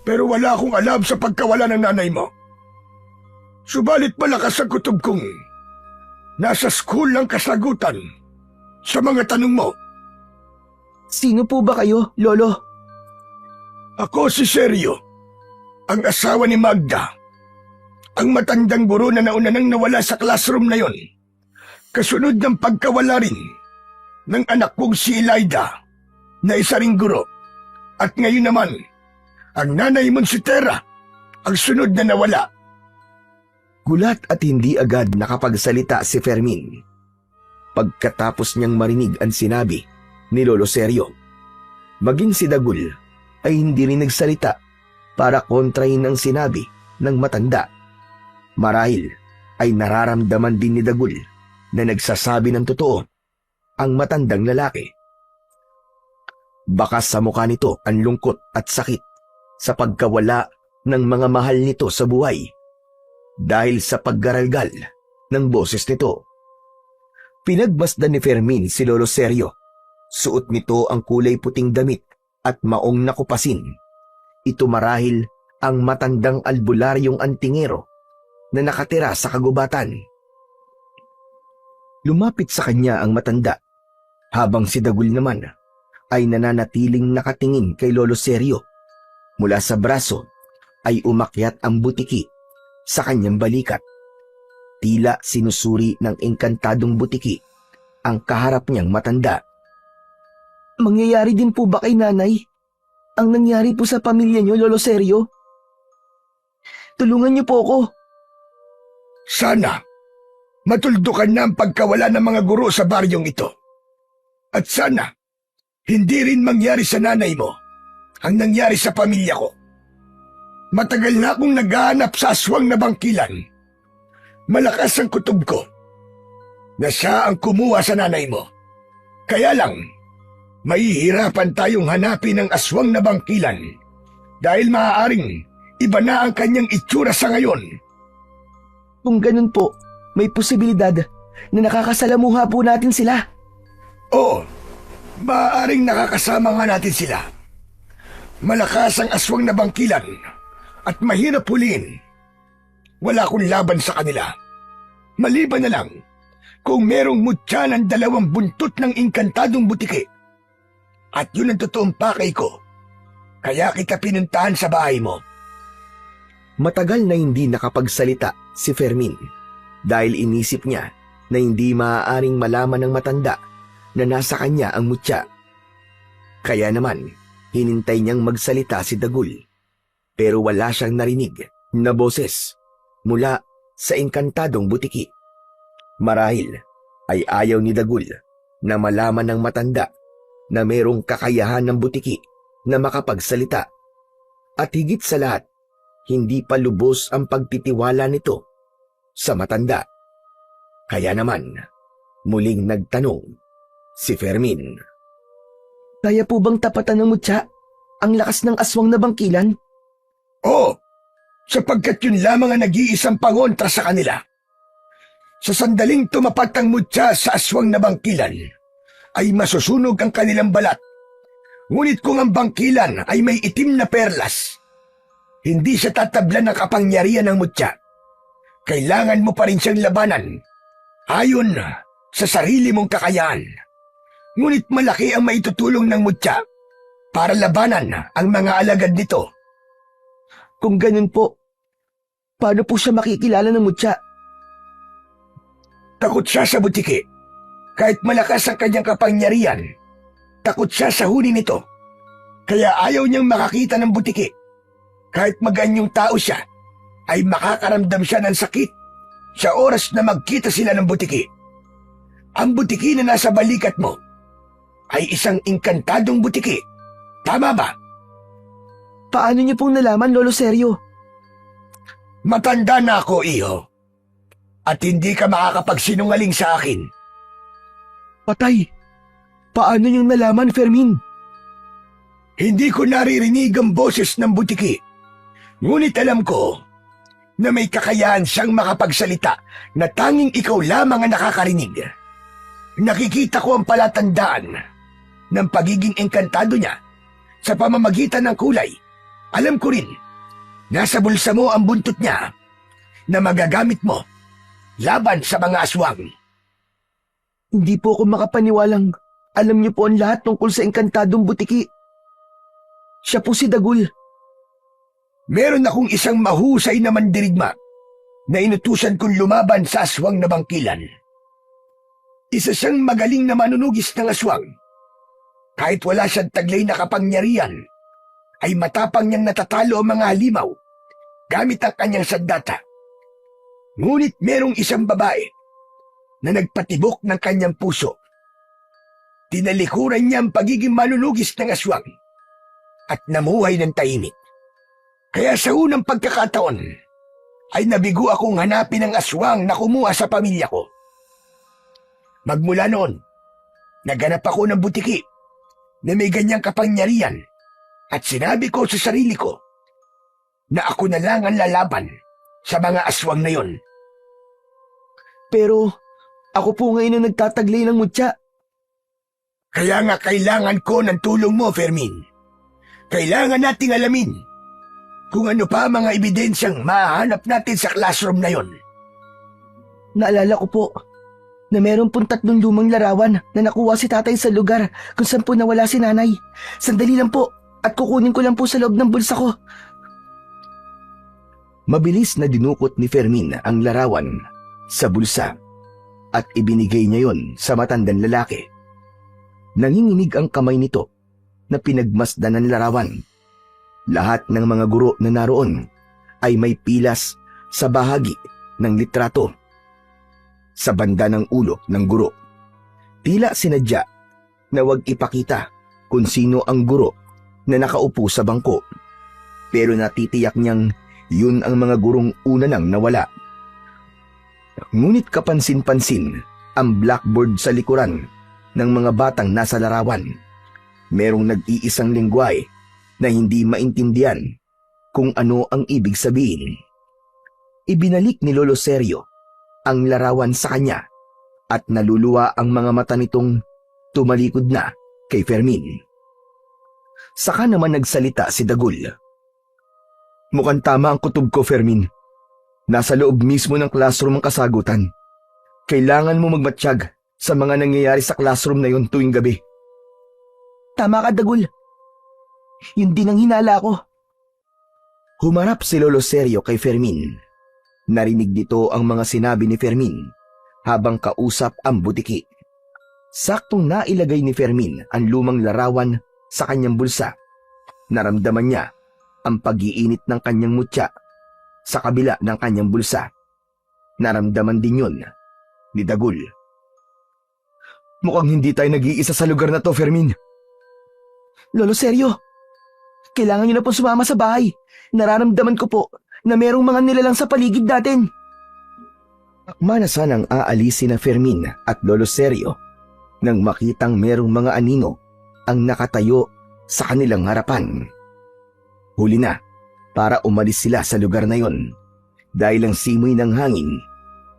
Pero wala akong alam sa pagkawala ng nanay mo. Subalit malakas ang kutob kong nasa school ang kasagutan sa mga tanong mo.
Sino po ba kayo, Lolo?
Ako si Sergio, ang asawa ni Magda. Ang matandang guro na nauna nang nawala sa classroom na yon. Kasunod ng pagkawala rin ng anak kong si Elaida na isa ring guro. At ngayon naman, ang nanay mong si Tera ang sunod na nawala.
Gulat at hindi agad nakapagsalita si Fermin. Pagkatapos niyang marinig ang sinabi ni Lolo Sergio, maging si Dagul ay hindi rin nagsalita para kontrahin ang sinabi ng matanda. Marahil ay nararamdaman din ni Dagul na nagsasabi ng totoo ang matandang lalaki. Baka sa mukha nito ang lungkot at sakit sa pagkawala ng mga mahal nito sa buhay dahil sa paggaralgal ng boses nito. Pinagmasdan ni Fermin si Lolo Sergio. Suot nito ang kulay puting damit at maong nakupasin. Ito marahil ang matandang albularyong antingero na nakatira sa kagubatan. Lumapit sa kanya ang matanda, habang si Dagul naman ay nananatiling nakatingin kay Lolo Sergio. Mula sa braso ay umakyat ang butiki sa kanyang balikat. Tila sinusuri ng engkantadong butiki ang kaharap niyang matanda.
Mangyayari din po ba kay nanay ang nangyari po sa pamilya niyo, Lolo Sergio? Tulungan niyo po ako.
Sana matuldukan na ang pagkawala ng mga guro sa baryong ito. At sana hindi rin mangyari sa nanay mo ang nangyari sa pamilya ko. Matagal na akong naghahanap sa aswang na bangkilan. Malakas ang kutob ko na siya ang kumuha sa nanay mo. Kaya lang, mahihirapan tayong hanapin ang aswang na bangkilan dahil maaaring iba na ang kanyang itsura sa ngayon.
Kung ganun po, may posibilidad na nakakasalamuha po natin sila.
Oo, maaaring nakakasama nga natin sila. Malakas ang aswang na bangkilan at mahirap huliin. Wala akong laban sa kanila. Maliban na lang kung merong mutya ng 2 buntot ng inkantadong butiki. At yun ang totoong pakay ko. Kaya kita pinuntahan sa bahay mo.
Matagal na hindi nakapagsalita si Fermin dahil inisip niya na hindi maaaring malaman ng matanda na nasa kanya ang mutya. Kaya naman, hinintay niyang magsalita si Dagul. Pero wala siyang narinig na boses mula sa inkantadong butiki. Marahil ay ayaw ni Dagul na malaman ng matanda na merong kakayahan ng butiki na makapagsalita. At higit sa lahat, hindi pa lubos ang pagtitiwala nito sa matanda. Kaya naman, muling nagtanong si Fermin.
Kaya po bang tapatan ng mutya ang lakas ng aswang na bangkilan?
Oo, sapagkat yun lamang ang nag-iisang pangontra sa kanila. Sa sandaling tumapat ang mutya sa aswang na bangkilan, ay masusunog ang kanilang balat. Ngunit kung ang bangkilan ay may itim na perlas, hindi siya tatablan ng kapangyarihan ng mutya. Kailangan mo pa rin siyang labanan, ayon sa sarili mong kakayahan. Ngunit malaki ang maitutulong ng mutya para labanan ang mga alagad nito.
Kung ganun po, paano po siya makikilala ng mutya?
Takot siya sa butiki. Kahit malakas ang kanyang kapangyarihan, takot siya sa huni nito. Kaya ayaw niyang makakita ng butiki. Kahit maganyong tao siya, ay makakaramdam siya ng sakit sa oras na magkita sila ng butiki. Ang butiki na nasa balikat mo ay isang inkantadong butiki. Tama ba?
Paano niyo pong nalaman, Lolo Seryo?
Matanda na ako, iho. At hindi ka makakapagsinungaling sa akin.
Patay! Paano niyong nalaman, Fermin?
Hindi ko naririnig ang boses ng butiki. Ngunit alam ko na may kakayahan siyang makapagsalita na tanging ikaw lamang ang nakakarinig. Nakikita ko ang palatandaan ng pagiging engkantado niya sa pamamagitan ng kulay. Alam ko rin, nasa bulsa mo ang buntot niya na magagamit mo laban sa mga aswang.
Hindi po ako makapaniwalang alam niyo po ang lahat tungkol sa engkantadong butiki. Siya po si Dagul.
Meron akong isang mahusay na mandirigma na inutusan kong lumaban sa aswang na bangkilan. Isa siyang magaling na manunugis ng aswang. Kahit wala siyang taglay na kapangyarihan, ay matapang niyang natatalo ang mga halimaw gamit ang kanyang sandata. Ngunit merong isang babae na nagpatibok ng kanyang puso. Tinalikuran niya ang pagiging manunugis ng aswang at namuhay ng tahimik. Kaya sa unang pagkakataon, ay nabigo akong hanapin ang aswang na kumuha sa pamilya ko. Magmula noon, naghanap ako ng butiki na may ganyang kapangyarihan at sinabi ko sa sarili ko na ako na lang ang lalaban sa mga aswang na yon.
Pero ako po ngayon ang nagtataglay ng mutya.
Kaya nga kailangan ko ng tulong mo, Fermin. Kailangan nating alamin kung ano pa ang mga ebidensyang mahanap natin sa classroom na yon.
Naalala ko po na meron pong 3 lumang larawan na nakuha si tatay sa lugar kung saan po nawala si nanay. Sandali lang po at kukunin ko lang po sa loob ng bulsa ko.
Mabilis na dinukot ni Fermin ang larawan sa bulsa at ibinigay niya yon sa matandang lalaki. Nanginginig ang kamay nito na pinagmasdan ng larawan. Lahat ng mga guro na naroon ay may pilas sa bahagi ng litrato. Sa banda ng ulo ng guro, tila sinadya na wag ipakita kung sino ang guro na nakaupo sa bangko. Pero natitiyak niyang yun ang mga gurong una nang nawala. Ngunit kapansin-pansin ang blackboard sa likuran ng mga batang nasa larawan. Merong nag-iisang lingwahe na hindi maintindihan kung ano ang ibig sabihin. Ibinalik ni Lolo Seryo ang larawan sa kanya at naluluwa ang mga mata nitong tumalikod na kay Fermin. Saka naman nagsalita si Dagul.
Mukhang tama ang kutob ko, Fermin. Nasa loob mismo ng classroom ang kasagutan.
Kailangan mo magmatsyag sa mga nangyayari sa classroom na yun tuwing gabi.
Tama ka, Dagul. Yun din ang hinala ko.
Humarap si Lolo Sergio kay Fermin. Narinig nito ang mga sinabi ni Fermin habang kausap ang butiki. Saktong nailagay ni Fermin ang lumang larawan sa kanyang bulsa. Naramdaman niya ang pag-iinit ng kanyang mutya sa kabila ng kanyang bulsa. Naramdaman din yun ni Dagul. Mukhang hindi tayo nag-iisa sa lugar na to, Fermin.
Lolo Sergio, kailangan niyo na po sumama sa bahay. Nararamdaman ko po na merong mga nilalang sa paligid natin.
Akma na sanang aalisin na Fermin at Lolo Sergio nang makitang merong mga anino ang nakatayo sa kanilang harapan. Huli na para umalis sila sa lugar na yon dahil ang simoy ng hangin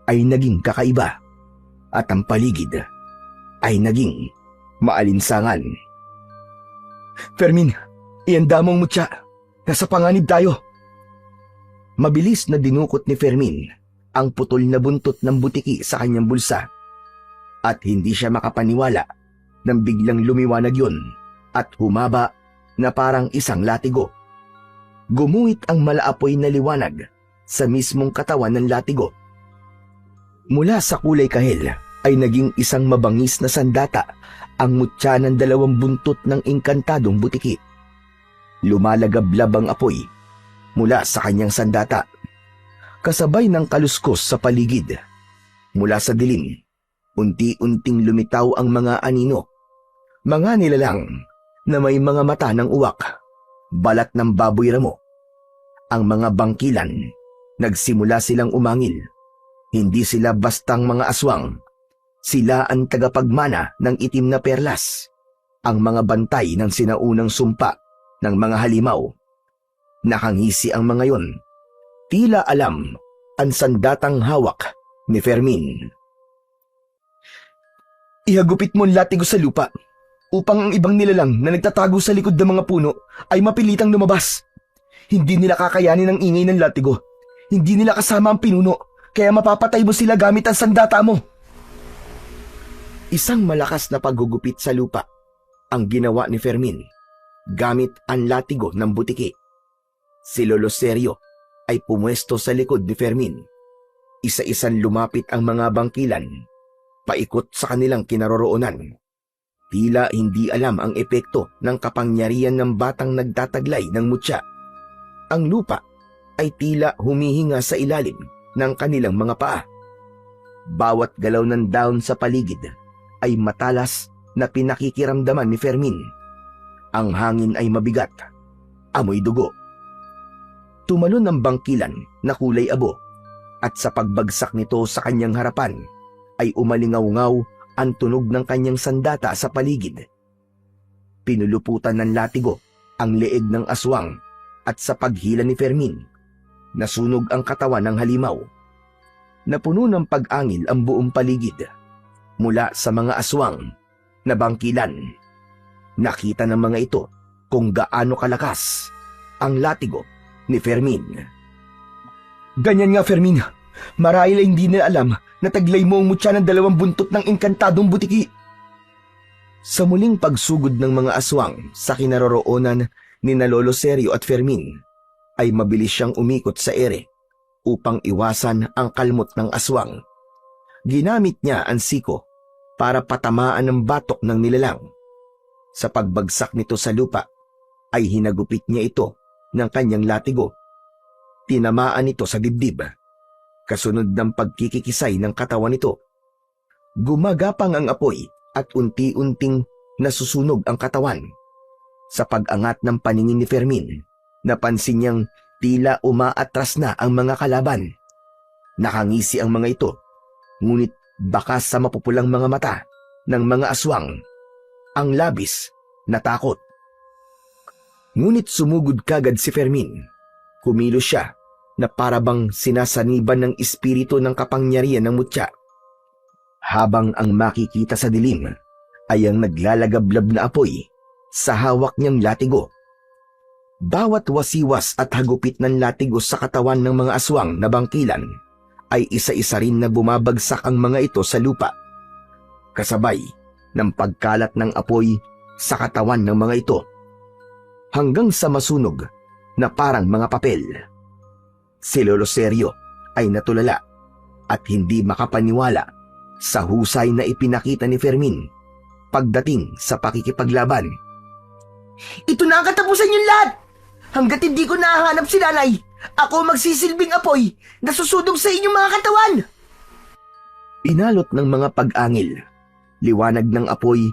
ay naging kakaiba at ang paligid ay naging maalinsangan. Fermin, ihanda mong mutya. Nasa panganib tayo. Mabilis na dinukot ni Fermin ang putol na buntot ng butiki sa kanyang bulsa at hindi siya makapaniwala nang biglang lumiwanag yun at humaba na parang isang latigo. Gumuhit ang malaapoy na liwanag sa mismong katawan ng latigo. Mula sa kulay kahel ay naging isang mabangis na sandata ang mutya ng dalawang buntot ng engkantadong butiki. Lumalagablab ang apoy mula sa kanyang sandata, kasabay ng kaluskos sa paligid. Mula sa dilim, unti-unting lumitaw ang mga anino, mga nilalang na may mga mata ng uwak, balat ng baboy ramo. Ang mga bangkilan, nagsimula silang umangil. Hindi sila bastang mga aswang. Sila ang tagapagmana ng itim na perlas, ang mga bantay ng sinaunang sumpa ng mga halimaw. Nakangisi ang mga yon. Tila alam ang sandatang hawak ni Fermin. Ihagupit mo ang latigo sa lupa upang ang ibang nilalang na nagtatago sa likod ng mga puno ay mapilitang lumabas. Hindi nila kakayanin ang ingay ng latigo. Hindi nila kasama ang pinuno, kaya mapapatay mo sila gamit ang sandata mo. Isang malakas na paggugupit sa lupa ang ginawa ni Fermin gamit ang latigo ng butiki. Si Lolo Sergio ay pumwesto sa likod ni Fermin. Isa-isang lumapit ang mga bangkilan, paikot sa kanilang kinaroroonan. Tila hindi alam ang epekto ng kapangyarihan ng batang nagtataglay ng mutya. Ang lupa ay tila humihinga sa ilalim ng kanilang mga paa. Bawat galaw ng daon sa paligid ay matalas na pinakikiramdaman ni Fermin. Ang hangin ay mabigat, amoy dugo. Tumalon ang bangkilan na kulay abo at sa pagbagsak nito sa kanyang harapan ay umalingaw-ngaw ang tunog ng kanyang sandata sa paligid. Pinuluputan ng latigo ang leeg ng aswang at sa paghila ni Fermin, nasunog ang katawan ng halimaw. Napuno ng pag-angil ang buong paligid mula sa mga aswang na bangkilan. Nakita ng mga ito kung gaano kalakas ang latigo ni Fermin. Ganyan nga, Fermin. Marahil ay hindi nila alam na taglay mo ang mutya ng dalawang buntot ng engkantadong butiki. Sa muling pagsugod ng mga aswang sa kinaroroonan ni Lolo Sergio at Fermin, ay mabilis siyang umikot sa ere upang iwasan ang kalmot ng aswang. Ginamit niya ang siko para patamaan ng batok ng nilalang. Sa pagbagsak nito sa lupa, ay hinagupit niya ito ng kanyang latigo. Tinamaan ito sa dibdib. Kasunod ng pagkikikisay ng katawan nito, gumagapang ang apoy at unti-unting nasusunog ang katawan. Sa pag-angat ng paningin ni Fermin, napansin niyang tila umaatras na ang mga kalaban. Nakangisi ang mga ito, ngunit bakas sa mapupulang mga mata ng mga aswang ang labis na takot. Ngunit sumugod kagad si Fermin. Kumilos siya na parabang sinasaniban ng espiritu ng kapangyarihan ng mutya. Habang ang makikita sa dilim ay ang naglalagablab na apoy sa hawak niyang latigo. Bawat wasiwas at hagupit ng latigo sa katawan ng mga aswang na bangkilan ay isa-isa rin na bumabagsak ang mga ito sa lupa. Kasabay ng pagkalat ng apoy sa katawan ng mga ito hanggang sa masunog na parang mga papel. Si Lolo Sergio ay natulala at hindi makapaniwala sa husay na ipinakita ni Fermin pagdating sa pakikipaglaban.
Ito na ang katapusan yung lahat! Hanggat hindi ko nahahanap si nanay, ako magsisilbing apoy na susunog sa inyong mga katawan!
Pinalot ng mga pag-angil, liwanag ng apoy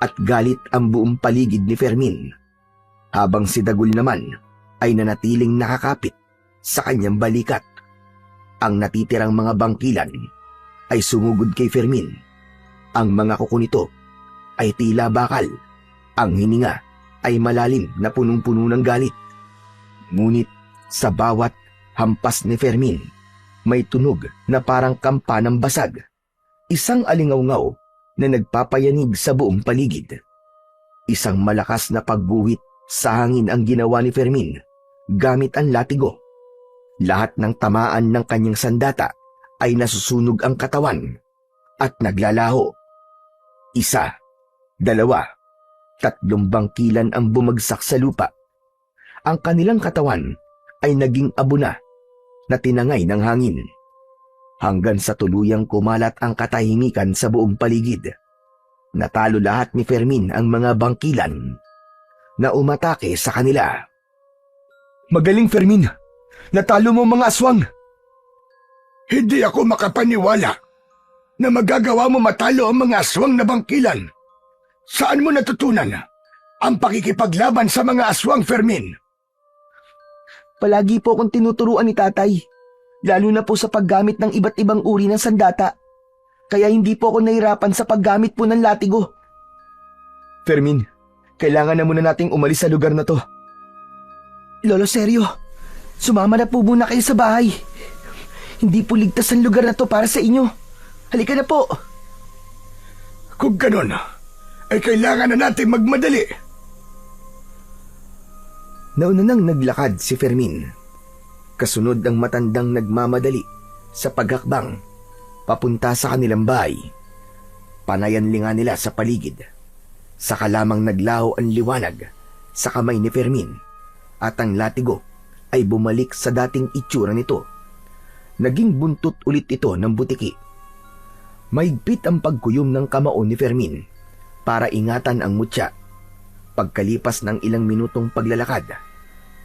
at galit ang buong paligid ni Fermin, habang si Dagul naman ay nanatiling nakakapit sa kanyang balikat. Ang natitirang mga bangkilan ay sumugod kay Fermin. Ang mga kuko nito ay tila bakal. Ang hininga ay malalim na punong-puno ng galit. Ngunit sa bawat hampas ni Fermin, may tunog na parang kampanang basag. Isang alingawngaw na nagpapayanig sa buong paligid. Isang malakas na pagbuwit sa hangin ang ginawa ni Fermin gamit ang latigo. Lahat ng tamaan ng kanyang sandata ay nasusunog ang katawan at naglalaho. 1, 2, 3 bangkilan ang bumagsak sa lupa. Ang kanilang katawan ay naging abo na tinangay ng hangin, hanggang sa tuluyang kumalat ang katahimikan sa buong paligid. Natalo lahat ni Fermin ang mga bangkilan na umatake sa kanila.
Magaling, Fermin! Natalo mo mga aswang! Hindi ako makapaniwala na magagawa mo matalo ang mga aswang na bangkilan. Saan mo natutunan ang pakikipaglaban sa mga aswang, Fermin?
Palagi po akong tinuturuan ni tatay, lalo na po sa paggamit ng iba't ibang uri ng sandata. Kaya hindi po ako nahirapan sa paggamit po ng latigo.
Fermin, kailangan na muna nating umalis sa lugar na to.
Lolo Sergio, sumama na po muna kayo sa bahay. Hindi po ligtas ang lugar na to para sa inyo. Halika na po.
Kung ganon, ay kailangan na natin magmadali.
Nauna nang naglakad si Fermin. Kasunod ang matandang nagmamadali sa paghakbang papunta sa kanilang bahay. Panayanlingan nila sa paligid. Saka lamang naglaho ang liwanag sa kamay ni Fermin at ang latigo ay bumalik sa dating itsura nito. Naging buntot ulit ito ng butiki. Mahigpit ang pagkuyom ng kamao ni Fermin para ingatan ang mutya. Pagkalipas ng ilang minutong paglalakad,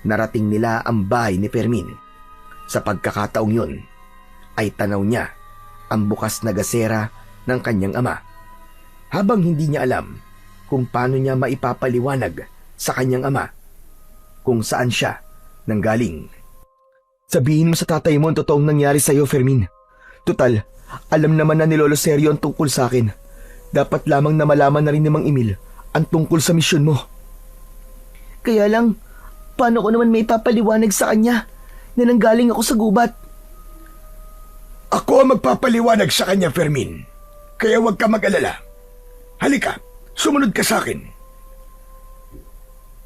narating nila ang bahay ni Fermin. Sa pagkakataong yun, ay tanaw niya ang bukas na gasera ng kanyang ama. Habang hindi niya alam kung paano niya maipapaliwanag sa kanyang ama kung saan siya nanggaling. Sabihin mo sa tatay mo ang totoong nangyari sa iyo, Fermin. Tutal, alam naman na ni Lolo Sergio ang tungkol sa akin. Dapat lamang na malaman na rin ni Mang Emil ang tungkol sa misyon mo.
Kaya lang, paano ko naman may papaliwanag sa kanya na nanggaling ako sa gubat?
Ako ang magpapaliwanag sa kanya, Fermin. Kaya huwag ka mag-alala. Halika, sumunod ka sa akin.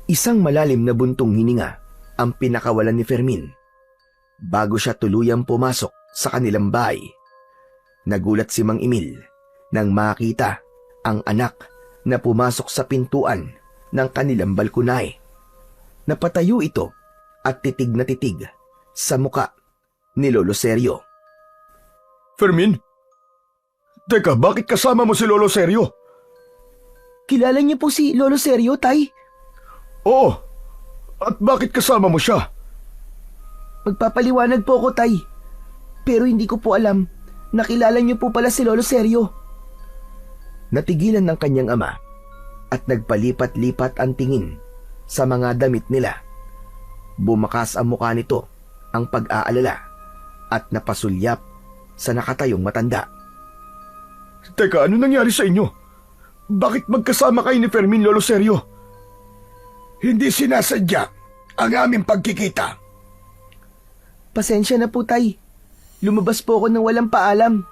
Isang malalim na buntong hininga ang pinakawalan ni Fermin bago siya tuluyang pumasok sa kanilang bahay. Nagulat si Mang Emil nang makita ang anak na pumasok sa pintuan ng kanilang balkonahe. Napatayo ito at titig na titig sa muka ni Lolo Sergio.
Fermin? Teka, bakit kasama mo si Lolo Sergio?
Kilala niyo po si Lolo Sergio, tay?
Oo. At bakit kasama mo siya?
Magpapaliwanag po ako, tay. Pero hindi ko po alam na kilala niyo po pala si Lolo Sergio.
Natigilan ng kanyang ama at nagpalipat-lipat ang tingin sa mga damit nila. Bumakas ang mukha nito ang pag-aalala at napasulyap sa nakatayong matanda.
Teka, ano nangyari sa inyo? Bakit magkasama kayo ni Fermin, Lolo Sergio? Hindi sinasadya ang aming pagkikita.
Pasensya na po, tay. Lumabas po ako nang walang paalam.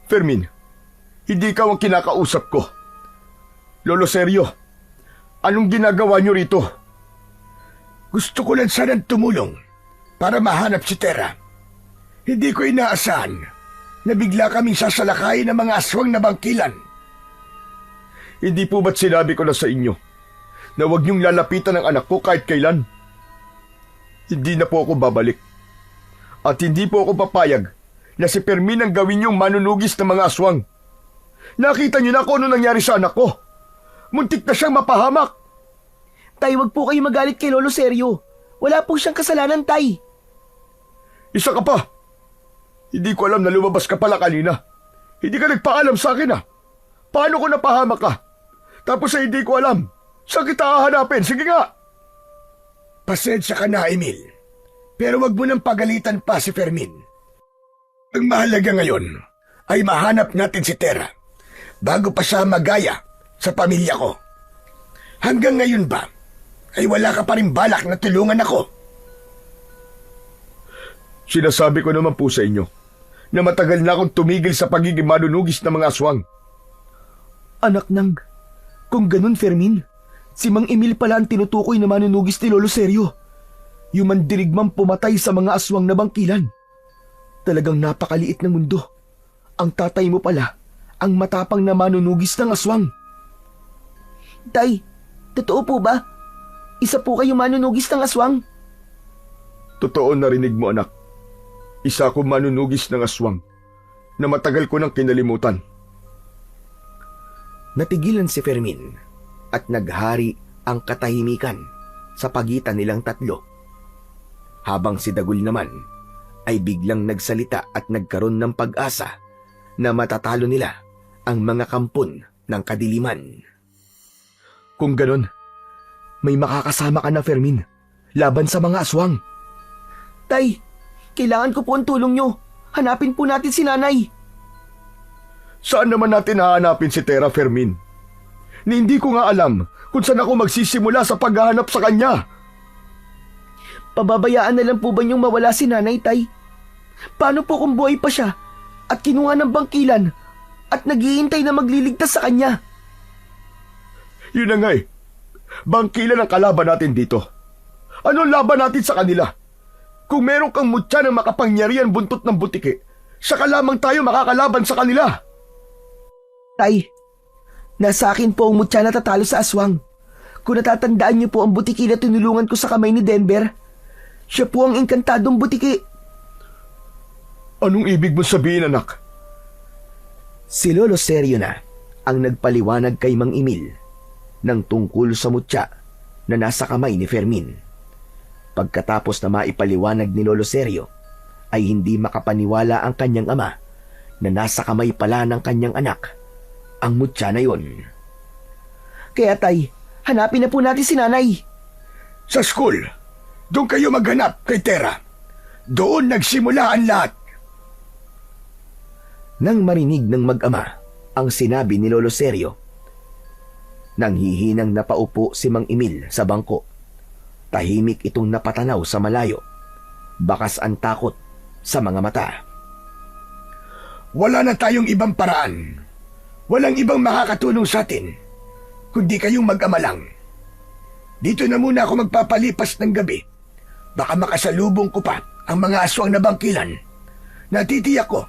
Fermin, hindi ikaw ang kinakausap ko. Lolo Sergio, anong ginagawa niyo rito? Gusto ko lang sanang tumulong para mahanap si Terra. Hindi ko inaasahan na bigla kaming sasalakayin ng mga aswang na bangkilan. Hindi po ba't sinabi ko na sa inyo na huwag niyong lalapitan ang anak ko kahit kailan? Hindi na po ako babalik. At hindi po ako papayag na si Fermin ang gawin niyong manunugis ng mga aswang. Nakita niyo na kung ano nangyari sa anak ko. Muntik na siyang mapahamak.
Tay, wag po kayo magalit kay Lolo Seryo. Wala po siyang kasalanan, Tay.
Isa ka pa. Hindi ko alam na lumabas ka pala kanina. Hindi ka nagpaalam sa akin ah. Paano ko napahamak ka? Tapos ay hindi ko alam. Saan kita hahanapin? Sige nga. Pasensya ka na, Emil. Pero wag mo nang pagalitan pa si Fermin. Ang mahalaga ngayon ay mahanap natin si Tera bago pa siya magaya sa pamilya ko. Hanggang ngayon ba ay wala ka pa rin balak na tulungan ako? Sinasabi ko naman po sa inyo na matagal na akong tumigil sa pagiging manunugis ng mga aswang.
Anak nang, kung ganun, Fermin, si Mang Emil pala ang tinutukoy na manunugis ni Lolo Seryo. Yung mandirigmang pumatay sa mga aswang na bangkilan. Talagang napakaliit ng mundo. Ang tatay mo pala, ang matapang na manunugis ng aswang. Tay, totoo po ba? Isa po kayong manunugis ng aswang?
Totoo, narinig mo anak. Isa akong manunugis ng aswang na matagal ko nang kinalimutan.
Natigilan si Fermin at naghari ang katahimikan sa pagitan nilang tatlo. Habang si Dagul naman ay biglang nagsalita at nagkaroon ng pag-asa na matatalo nila ang mga kampon ng kadiliman.
Kung ganon, may makakasama ka na, Fermin, laban sa mga aswang. Tay, kailangan ko po ang tulong nyo. Hanapin po natin si nanay.
Saan naman natin hahanapin si Tera, Fermin? Ni hindi ko nga alam kung saan ako magsisimula sa paghahanap sa kanya.
Pababayaan na lang po ba niyong mawala si nanay, Tay? Paano po kung buhay pa siya at kinuha ng bangkilan at naghihintay na magliligtas sa kanya?
Yun na nga eh. Bangkilan ang kalaban natin dito. Anong laban natin sa kanila? Kung meron kang mutya ng makapangyarihan buntot ng butiki, saka lamang tayo makakalaban sa kanila.
Tay, nasa akin po ang mutya na tatalo sa aswang. Kung natatandaan niyo po ang butiki na tinulungan ko sa kamay ni Denver, siya po ang engkantadong butiki.
Anong ibig mo sabihin, anak?
Si Lolo Seryo na ang nagpaliwanag kay Mang Emil ng tungkol sa mutya na nasa kamay ni Fermin. Pagkatapos na maipaliwanag ni Lolo Seryo, ay hindi makapaniwala ang kanyang ama na nasa kamay pala ng kanyang anak ang mutya na yon.
Kaya Tay, hanapin na po natin si nanay.
Sa school, doon kayo maghanap kay Tera. Doon nagsimula ang lahat.
Nang marinig ng mag-ama ang sinabi ni Lolo Seryo, nanghihinang napaupo si Mang Emil sa bangko. Tahimik itong napatanaw sa malayo. Bakas ang takot sa mga mata.
Wala na tayong ibang paraan. Walang ibang makakatulong sa atin, kundi kayong mag-ama lang. Dito na muna ako magpapalipas ng gabi. Baka makasalubong ko pa ang mga aswang na bangkilan. Natitiyak ko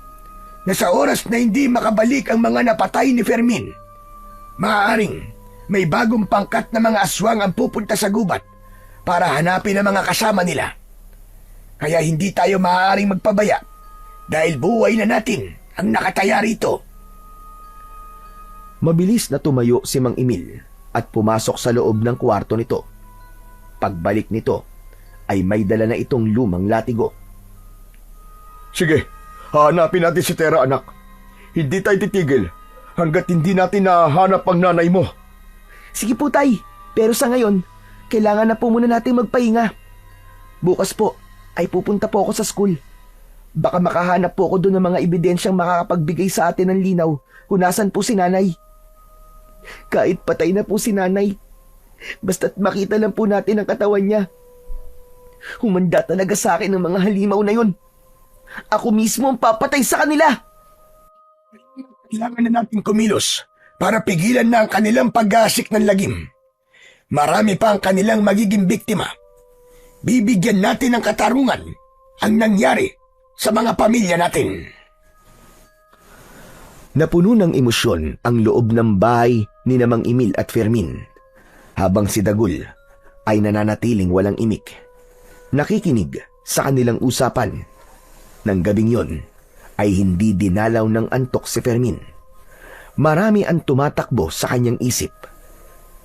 na sa oras na hindi makabalik ang mga napatay ni Fermin, maaaring may bagong pangkat na mga aswang ang pupunta sa gubat para hanapin ang mga kasama nila. Kaya hindi tayo maaaring magpabaya dahil buhay na natin ang nakataya rito.
Mabilis na tumayo si Mang Emil at pumasok sa loob ng kwarto nito. Pagbalik nito ay may dala na itong lumang latigo.
Sige, hanapin natin si Tera, anak. Hindi tayo titigil hanggat hindi natin nahanap ang nanay mo.
Sige po, Tay. Pero sa ngayon, kailangan na po muna natin magpahinga. Bukas po ay pupunta po ako sa school. Baka makahanap po ako doon ng mga ebidensyang makakapagbigay sa atin ng linaw kung nasan po si nanay. Kahit patay na po si nanay, basta't makita lang po natin ang katawan niya. Humanda talaga sa akin ng mga halimaw na yun. Ako mismo ang papatay sa kanila.
Kailangan na natin kumilos para pigilan na ang kanilang pag-aasik ng lagim. Marami pa ang kanilang magiging biktima. Bibigyan natin ng katarungan ang nangyari sa mga pamilya natin.
Napuno ng emosyon ang loob ng bahay ni Namang Emil at Fermin, habang si Dagul ay nananatiling walang imik, nakikinig sa kanilang usapan. Nang gabing yon ay hindi dinalaw ng antok si Fermin. Marami ang tumatakbo sa kanyang isip,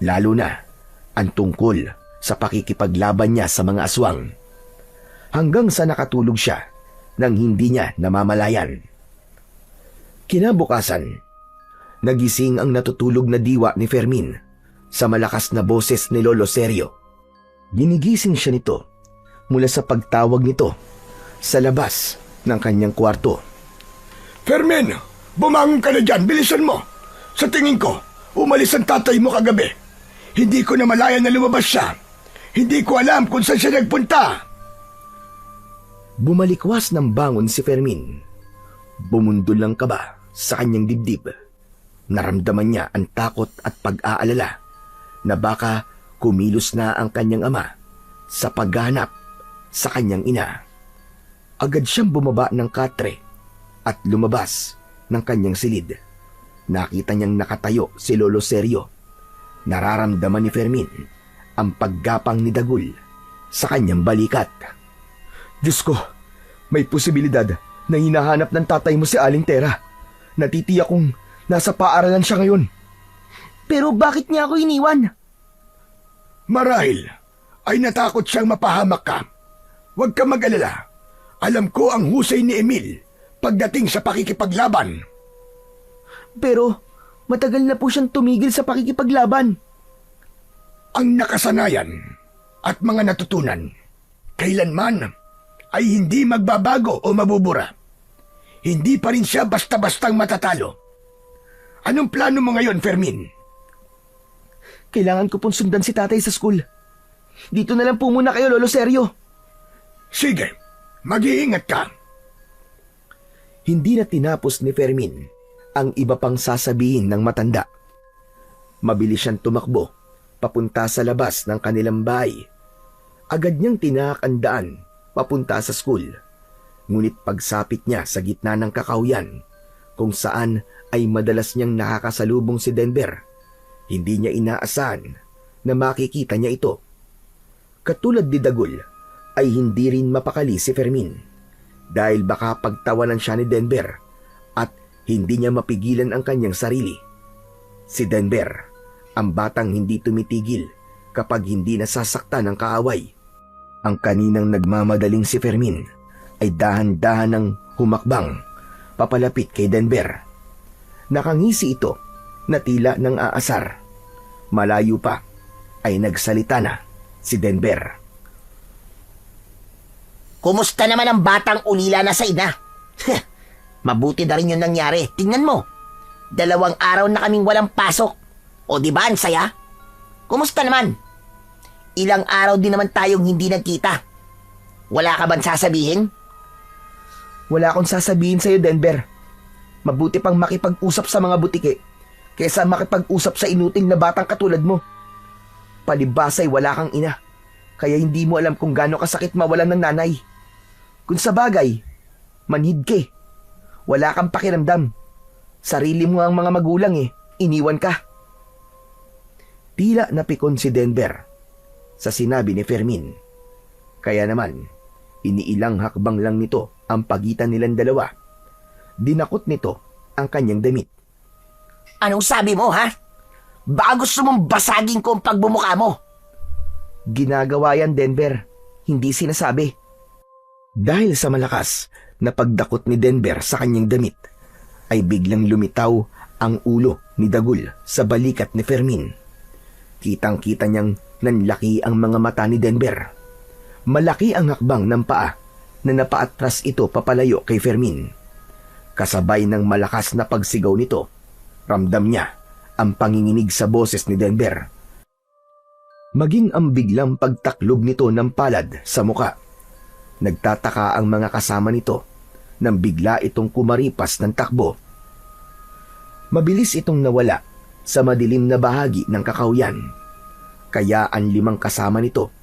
lalo na ang tungkol sa pakikipaglaban niya sa mga aswang, hanggang sa nakatulog siya nang hindi niya namamalayan. Kinabukasan, nagising ang natutulog na diwa ni Fermin sa malakas na boses ni Lolo Sergio. Ginigising siya nito mula sa pagtawag nito sa labas ng kanyang kwarto.
Fermin, bumangon ka na dyan, bilisan mo. Sa tingin ko, umalis ang tatay mo kagabi. Hindi ko na malaya na lumabas siya. Hindi ko alam kung saan siya nagpunta.
Bumalikwas ng bangon si Fermin. Bumundol ang kaba sa kanyang dibdib. Naramdaman niya ang takot at pag-aalala na baka kumilos na ang kanyang ama sa paghahanap sa kanyang ina. Agad siyang bumaba ng katre at lumabas ng kanyang silid. Nakita niyang nakatayo si Lolo Sergio. Nararamdaman ni Fermin ang paggapang ni Dagul sa kanyang balikat.
Diyos ko, may posibilidad na hinahanap ng tatay mo si Aling Tera. Natitiyak kong nasa paaralan siya ngayon. Pero bakit niya ako iniwan?
Marahil ay natakot siyang mapahamak ka. Huwag ka mag-alala. Alam ko ang husay ni Emil pagdating sa pakikipaglaban.
Pero matagal na po siyang tumigil sa pakikipaglaban.
Ang nakasanayan at mga natutunan kailanman ay hindi magbabago o mabubura. Hindi pa rin siya basta-bastang matatalo. Anong plano mo ngayon, Fermin?
Kailangan ko pong sundan si tatay sa school. Dito na lang po muna kayo, Lolo Sergio.
Sige, mag-iingat ka.
Hindi na tinapos ni Fermin ang iba pang sasabihin ng matanda. Mabilis siyang tumakbo papunta sa labas ng kanilang bahay. Agad niyang tinahak ang daan papunta sa school. Ngunit pagsapit niya sa gitna ng kakauyan, kung saan ay madalas niyang nakakasalubong si Denver, hindi niya inaasahan na makikita niya ito. Katulad ni Dagul, ay hindi rin mapakali si Fermin dahil baka pagtawanan siya ni Denver at hindi niya mapigilan ang kanyang sarili. Si Denver, ang batang hindi tumitigil kapag hindi nasasaktan ng kaaway. Ang kaninang nagmamadaling si Fermin ay dahan-dahan ng humakbang papalapit kay Denver. Nakangisi ito na tila ng aasar. Malayo pa ay nagsalita na si Denver.
Kumusta naman ang batang ulila na sa ina? Mabuti na rin yung nangyari. Tingnan mo. 2 araw na kaming walang pasok. O di ba ang saya? Kumusta naman? Ilang araw din naman tayong hindi nagkita. Wala ka bang sasabihin?
Wala akong sasabihin sa'yo, Denver. Mabuti pang makipag-usap sa mga butike kaysa makipag-usap sa inutil na batang katulad mo. Palibasay wala kang ina, kaya hindi mo alam kung gaano kasakit mawalan ng nanay. Kung sa bagay, manhid ka. Wala kang pakiramdam. Sarili mo ang mga magulang iniwan ka.
Tila napikon si Denver sa sinabi ni Fermin. Kaya naman, iniilang hakbang lang nito ang pagitan nilang dalawa. Dinakot nito ang kanyang damit.
Anong sabi mo, ha? Baka gusto mong basagin ko ang pagbumuka mo.
Ginagawa yan, Denver. Hindi sinasabi.
Dahil sa malakas na pagdakot ni Denver sa kanyang damit, ay biglang lumitaw ang ulo ni Dagul sa balikat ni Fermin. Kitang-kita niyang nanlaki ang mga mata ni Denver. Malaki ang hakbang ng paa na napaatras ito papalayo kay Fermin. Kasabay ng malakas na pagsigaw nito, ramdam niya ang panginginig sa boses ni Denver. Maging ang biglang pagtaklob nito ng palad sa muka. Nagtataka ang mga kasama nito nang bigla itong kumaripas ng takbo. Mabilis itong nawala sa madilim na bahagi ng kakauyan. Kaya ang 5 kasama nito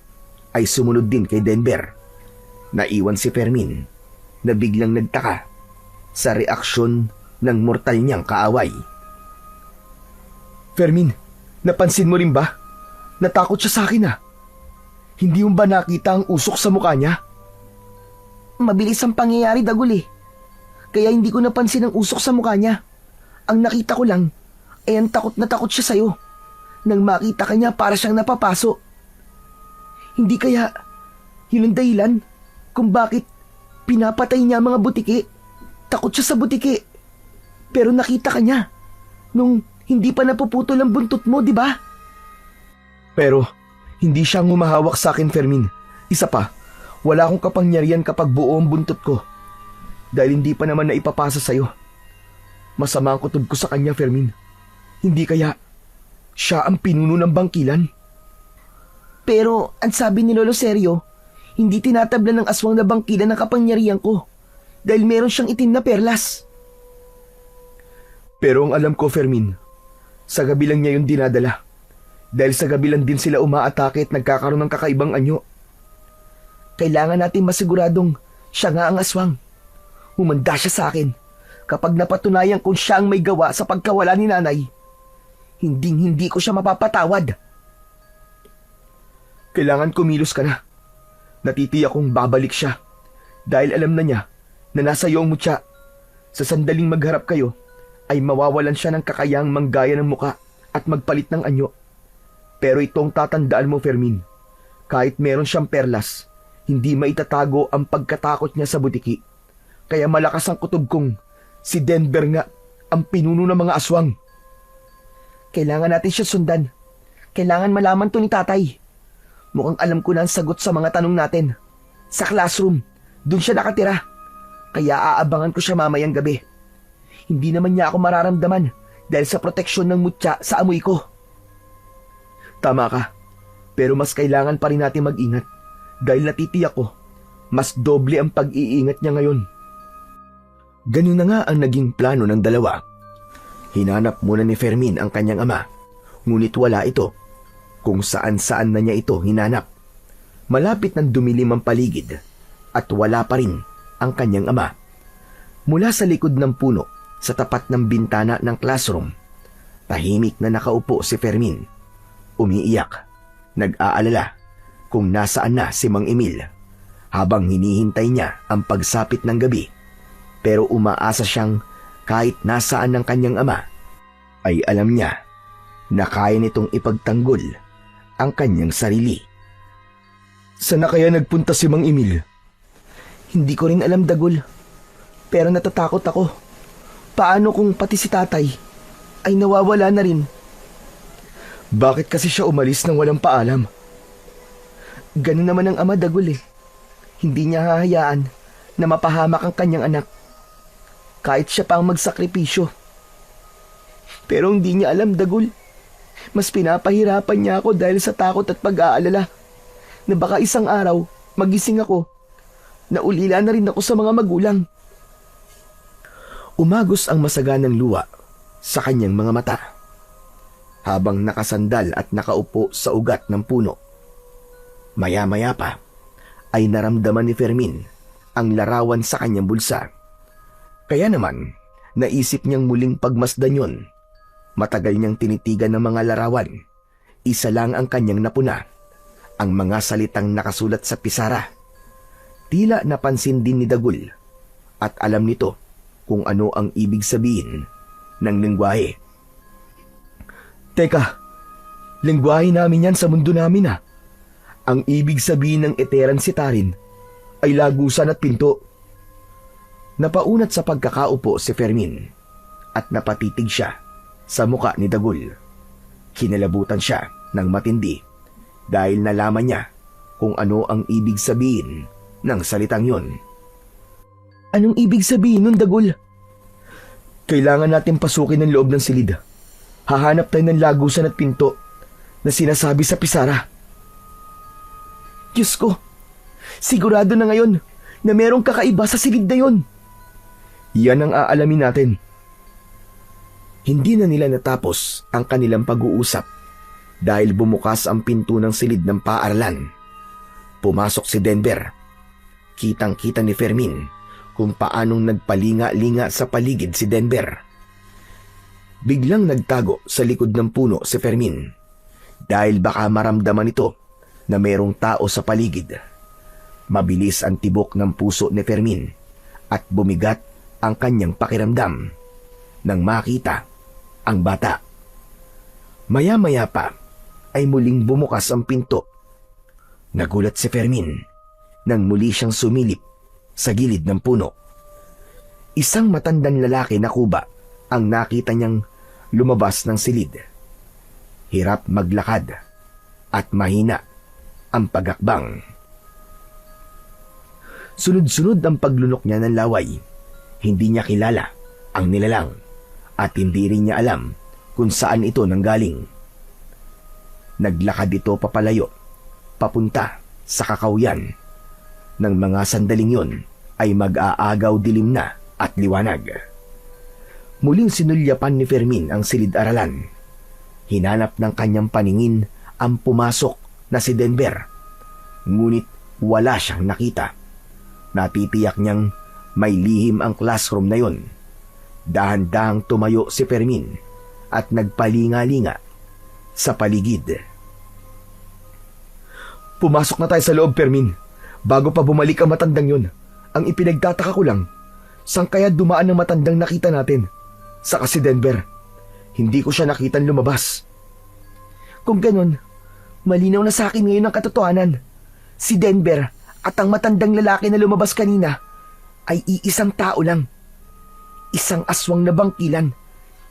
ay sumunod din kay Denver. Naiwan si Fermin na biglang nagtaka sa reaksyon ng mortal niyang kaaway.
Fermin, napansin mo rin ba? Natakot siya sa akin ah. Hindi mo ba nakita ang usok sa mukha niya? Mabilis ang pangyayari, Dagul eh. Kaya hindi ko napansin ang usok sa mukha niya. Ang nakita ko lang ay ang takot na takot siya sa'yo. Nang makita ka niya para siyang napapaso. Hindi kaya yun ang dahilan kung bakit pinapatay niya ang mga butiki. Takot siya sa butiki. Pero nakita ka niya nung hindi pa napuputol ang buntot mo, di ba? Pero hindi siya humahawak sa akin, Fermin. Isa pa, wala akong kapangyarihan kapag buo ang buntot ko. Dahil hindi pa naman naipapasa sa'yo. Masama ang kutob ko sa kanya, Fermin. Hindi kaya siya ang pinuno ng bangkilan? Pero ang sabi ni Lolo Sergio, hindi tinatablan ng aswang na bangkilan ng kapangyarihan ko dahil meron siyang itim na perlas. Pero ang alam ko, Fermin, sa gabi lang niya yun dinadala. Dahil sa gabi lang din sila umaatake at nagkakaroon ng kakaibang anyo. Kailangan natin masiguradong siya nga ang aswang. Humanda siya sa akin kapag napatunayan kung siya ang may gawa sa pagkawala ni nanay. Hindi ko siya mapapatawad. Kailangan kumilos ka na. Natitiyak kong babalik siya dahil alam na niya na nasa iyo ang mutya. Sa sandaling magharap kayo ay mawawalan siya ng kakayahang manggaya ng muka at magpalit ng anyo. Pero itong tatandaan mo, Fermin, kahit meron siyang perlas, hindi maitatago ang pagkatakot niya sa butiki. Kaya malakas ang kutob kong si Denver nga ang pinuno ng mga aswang. Kailangan natin siya sundan. Kailangan malaman to ni tatay. Mukhang alam ko na ang sagot sa mga tanong natin. Sa classroom, dun siya nakatira. Kaya aabangan ko siya mamayang gabi. Hindi naman niya ako mararamdaman dahil sa proteksyon ng mutya sa amoy ko. Tama ka, pero mas kailangan pa rin natin mag-ingat dahil natitiyak ko, mas doble ang pag-iingat niya ngayon.
Ganun na nga ang naging plano ng dalawa. Hinanap muna ni Fermin ang kanyang ama, ngunit wala ito. Kung saan-saan na niya ito hinanap. Malapit ng dumilim ang paligid at wala pa rin ang kanyang ama. Mula sa likod ng puno sa tapat ng bintana ng classroom, tahimik na nakaupo si Fermin. Umiiyak, nag-aalala kung nasaan na si Mang Emil habang hinihintay niya ang pagsapit ng gabi. Pero umaasa siyang kahit nasaan ng kanyang ama, ay alam niya na kaya nitong ipagtanggol ang kanyang sarili.
Saan na kaya nagpunta si Mang Emil? Hindi ko rin alam, Dagul. Pero natatakot ako. Paano kung pati si tatay ay nawawala na rin? Bakit kasi siya umalis nang walang paalam? Ganun naman ang ama, Dagul eh. Hindi niya hahayaan na mapahamak ang kanyang anak. Kahit siya pa ang magsakripisyo. Pero hindi niya alam, Dagul. Mas pinapahirapan niya ako dahil sa takot at pag-aalala na baka isang araw magising ako na ulila na rin ako sa mga magulang.
Umagos ang masaganang luha sa kanyang mga mata habang nakasandal at nakaupo sa ugat ng puno. Maya-maya pa ay naramdaman ni Fermin ang larawan sa kanyang bulsa. Kaya naman, naisip niyang muling pagmasdan yun. Matagal niyang tinitigan ng mga larawan. Isa lang ang kanyang napuna, ang mga salitang nakasulat sa pisara. Tila napansin din ni Dagul at alam nito kung ano ang ibig sabihin ng lengguwahe.
Teka, lengguwahe namin yan sa mundo namin ah. Ang ibig sabihin ng eteran sitarin ay lagusan at pinto.
Napaunat sa pagkakaupo si Fermin at napatitig siya sa muka ni Dagul. Kinalabutan siya ng matindi dahil nalaman niya kung ano ang ibig sabihin ng salitang yon.
Anong ibig sabihin nun, Dagul? Kailangan natin pasukin ang loob ng silid. Hahanap tayo ng lagusan at pinto na sinasabi sa pisara. Diyos ko, sigurado na ngayon na merong kakaiba sa silid na yon. Yan ang aalamin natin.
Hindi na nila natapos ang kanilang pag-uusap dahil bumukas ang pinto ng silid ng paaralan. Pumasok si Denver. Kitang-kita ni Fermin kung paanong nagpalinga-linga sa paligid si Denver. Biglang nagtago sa likod ng puno si Fermin dahil baka maramdaman ito na mayroong tao sa paligid. Mabilis ang tibok ng puso ni Fermin at bumigat ang kanyang pakiramdam nang makita ang bata. Maya-maya pa ay muling bumukas ang pinto. Nagulat si Fermin nang muli siyang sumilip sa gilid ng puno. Isang matandang lalaki na kuba ang nakita niyang lumabas ng silid. Hirap maglakad at mahina ang pagakbang. Sunod-sunod ang paglunok niya ng laway. Hindi niya kilala ang nilalang at hindi rin niya alam kung saan ito nanggaling. Naglakad ito papalayo, papunta sa kakawyan. Nang mga sandaling yun ay mag-aagaw dilim na at liwanag. Muling sinulyapan ni Fermin ang silid-aralan. Hinanap ng kanyang paningin ang pumasok na si Denver. Ngunit wala siyang nakita. Natitiyak niyang may lihim ang classroom na yon. Dahan-dahang tumayo si Fermin at nagpalinga-linga sa paligid. Pumasok na tayo sa loob, Fermin. Bago pa bumalik ang matandang yon. Ang ipinagtataka ko lang, saan kaya dumaan ang matandang nakita natin? Saka si Denver. Hindi ko siya nakitang lumabas.
Kung ganon, malinaw na sa akin ngayon ang katotohanan. Si Denver at ang matandang lalaki na lumabas kanina ay iisang tao lang. Isang aswang na bangkilan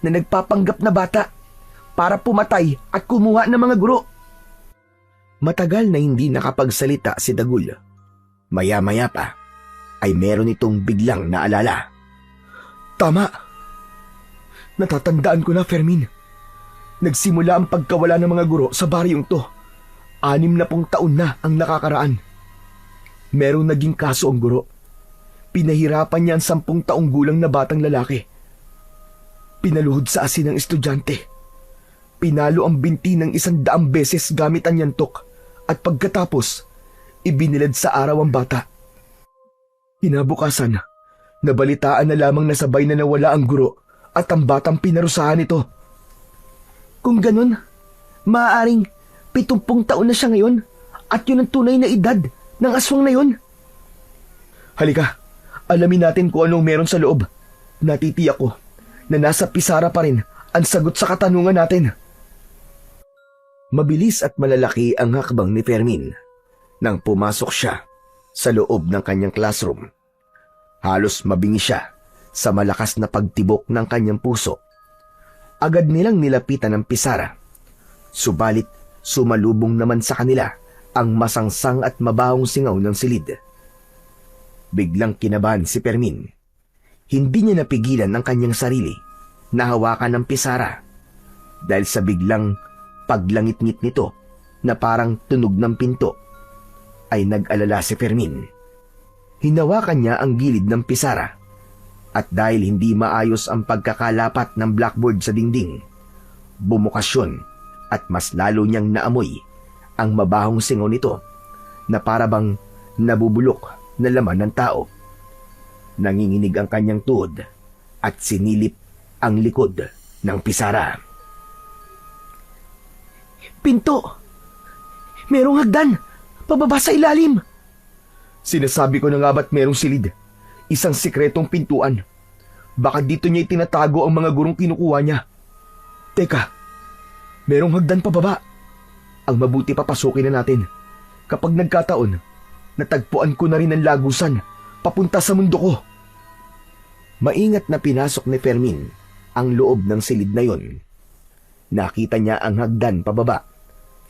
na nagpapanggap na bata para pumatay at kumuha ng mga guro.
Matagal na hindi nakapagsalita si Dagul. Maya-maya pa ay meron itong biglang naalala.
Tama. Natatandaan ko na, Fermin. Nagsimula ang pagkawala ng mga guro sa baryong to. 60 taon na ang nakakaraan. Merong naging kaso ang guro. Pinahirapan niya ang 10 taong gulang na batang lalaki. Pinaluhod sa asin ng estudyante. Pinalo ang binti ng 100 beses gamit ang yantok at pagkatapos, ibinilad sa araw ang bata. Kinabukasan, nabalitaan na lamang na sabay na nawala ang guro at ang batang pinarusahan ito. Kung ganun, maaaring 70 taon na siya ngayon at yun ang tunay na edad ng aswang na yun. Halika, alamin natin kung anong meron sa loob. Natitiyak ko na nasa pisara pa rin ang sagot sa katanungan natin.
Mabilis at malalaki ang hakbang ni Fermin nang pumasok siya sa loob ng kanyang classroom. Halos mabingi siya sa malakas na pagtibok ng kanyang puso. Agad nilang nilapitan ang pisara. Subalit sumalubong naman sa kanila ang masangsang at mabahong singaw ng silid. Biglang kinabahan si Fermin. Hindi niya napigilan ang kanyang sarili na hawakan ng pisara dahil sa biglang paglangit-ngit nito na parang tunog ng pinto ay nag-alala si Fermin. Hinawakan niya ang gilid ng pisara at dahil hindi maayos ang pagkakalapat ng blackboard sa dingding, bumukas yun at mas lalo niyang naamoy ang mabahong singaw nito na parabang nabubulok na laman ng tao. Nanginginig ang kanyang tuhod at sinilip ang likod ng pisara.
Pinto! Merong hagdan! Pababa sa ilalim!
Sinasabi ko na nga ba't merong silid? Isang sikretong pintuan. Baka dito niya itinatago ang mga gurong kinukuha niya. Teka, merong hagdan pababa. Ang mabuti papasukin na natin. Kapag nagkataon, natagpuan ko na rin ang lagusan papunta sa mundo ko. Maingat na pinasok ni Fermin ang loob ng silid na yon. Nakita niya ang hagdan pababa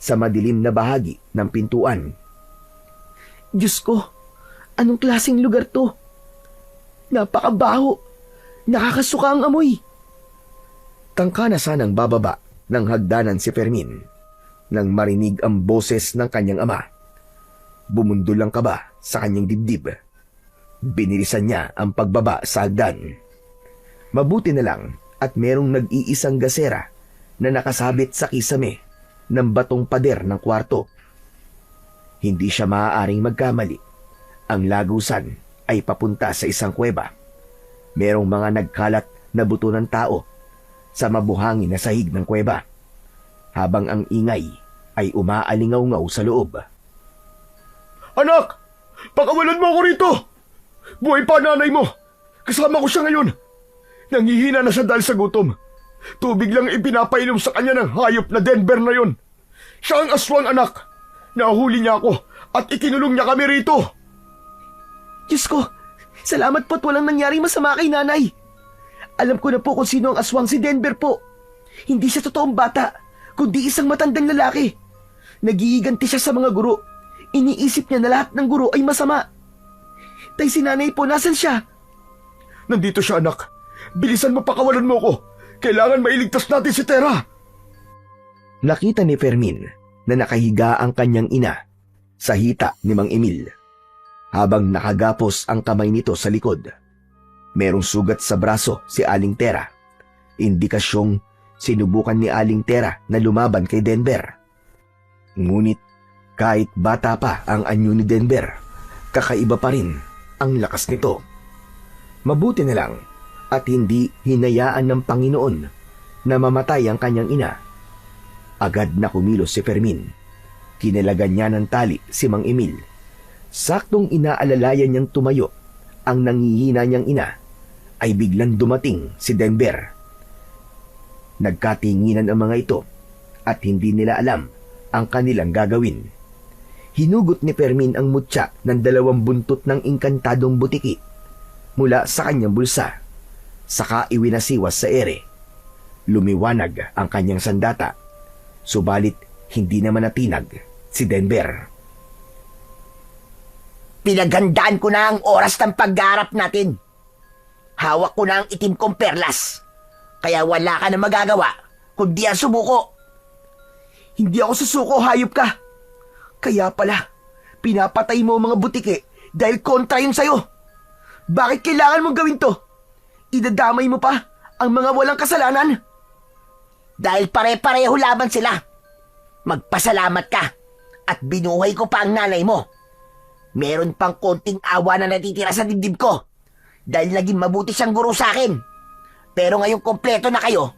sa madilim na bahagi ng pintuan.
Diyos ko, anong klaseng lugar to? Napakabaho. Nakakasuka ang amoy.
Tangka na sanang bababa ng hagdanan si Fermin nang marinig ang boses ng kanyang ama. Bumundol ang kaba sa kanyang dibdib. Binilisan niya ang pagbaba sa hagdan. Mabuti na lang at merong nag-iisang gasera na nakasabit sa kisame ng batong pader ng kwarto. Hindi siya maaaring magkamali. Ang lagusan ay papunta sa isang kuweba. Merong mga nagkalat na buto ng tao sa mabuhangin na sahig ng kuweba, habang ang ingay ay umaalingaw-ngaw sa loob.
Anak! Pakawalan mo ako rito! Buhay pa nanay mo! Kasama ko siya ngayon! Nangihina na siya dahil sa gutom. Tubig lang ipinapainom sa kanya ng hayop na Denver na yon. Siya ang aswang, anak! Nahuli niya ako at ikinulong niya kami rito!
Diyos ko, salamat po't walang nangyaring masama kay nanay. Alam ko na po kung sino ang aswang, si Denver po. Hindi siya totoong bata, kundi isang matandang lalaki. Nagiiganti siya sa mga guro. Iniisip niya na lahat ng guro ay masama. Tay, si nanay po, nasan siya?
Nandito siya, anak. Bilisan mo, pakawalan mo ko. Kailangan mailigtas natin si Tera.
Nakita ni Fermin na nakahiga ang kanyang ina sa hita ni Mang Emil, habang nakagapos ang kamay nito sa likod. Merong sugat sa braso si Aling Tera, indikasyong sinubukan ni Aling Tera na lumaban kay Denver. Ngunit kahit bata pa ang anyo ni Denver, kakaiba pa rin ang lakas nito. Mabuti na lang at hindi hinayaan ng Panginoon na mamatay ang kanyang ina. Agad na kumilos si Fermin. Kinalagan niya ng tali si Mang Emil. Saktong inaalalayan niyang tumayo ang nangihina niyang ina, ay biglang dumating si Denver. Nagkatinginan ang mga ito at hindi nila alam ang kanilang gagawin. Hinugot ni Fermin ang mutya ng 2 buntot ng inkantadong butiki mula sa kanyang bulsa, saka iwinasiwas sa ere. Lumiwanag ang kanyang sandata, subalit hindi naman natinag si Denver.
Pinaghandaan ko na ang oras ng paggarap natin. Hawak ko na ang itim kong perlas. Kaya wala ka na magagawa kundi ang sumuko.
Hindi ako susuko, hayop ka. Kaya pala, pinapatay mo ang mga butike dahil kontra yun sa'yo. Bakit kailangan mong gawin to? Idadamay mo pa ang mga walang kasalanan.
Dahil pare-pareho laban sila. Magpasalamat ka at binuhay ko pa ang nanay mo. Meron pang konting awa na natitira sa dibdib ko dahil naging mabuti siyang guro sa akin. Pero ngayong kompleto na kayo,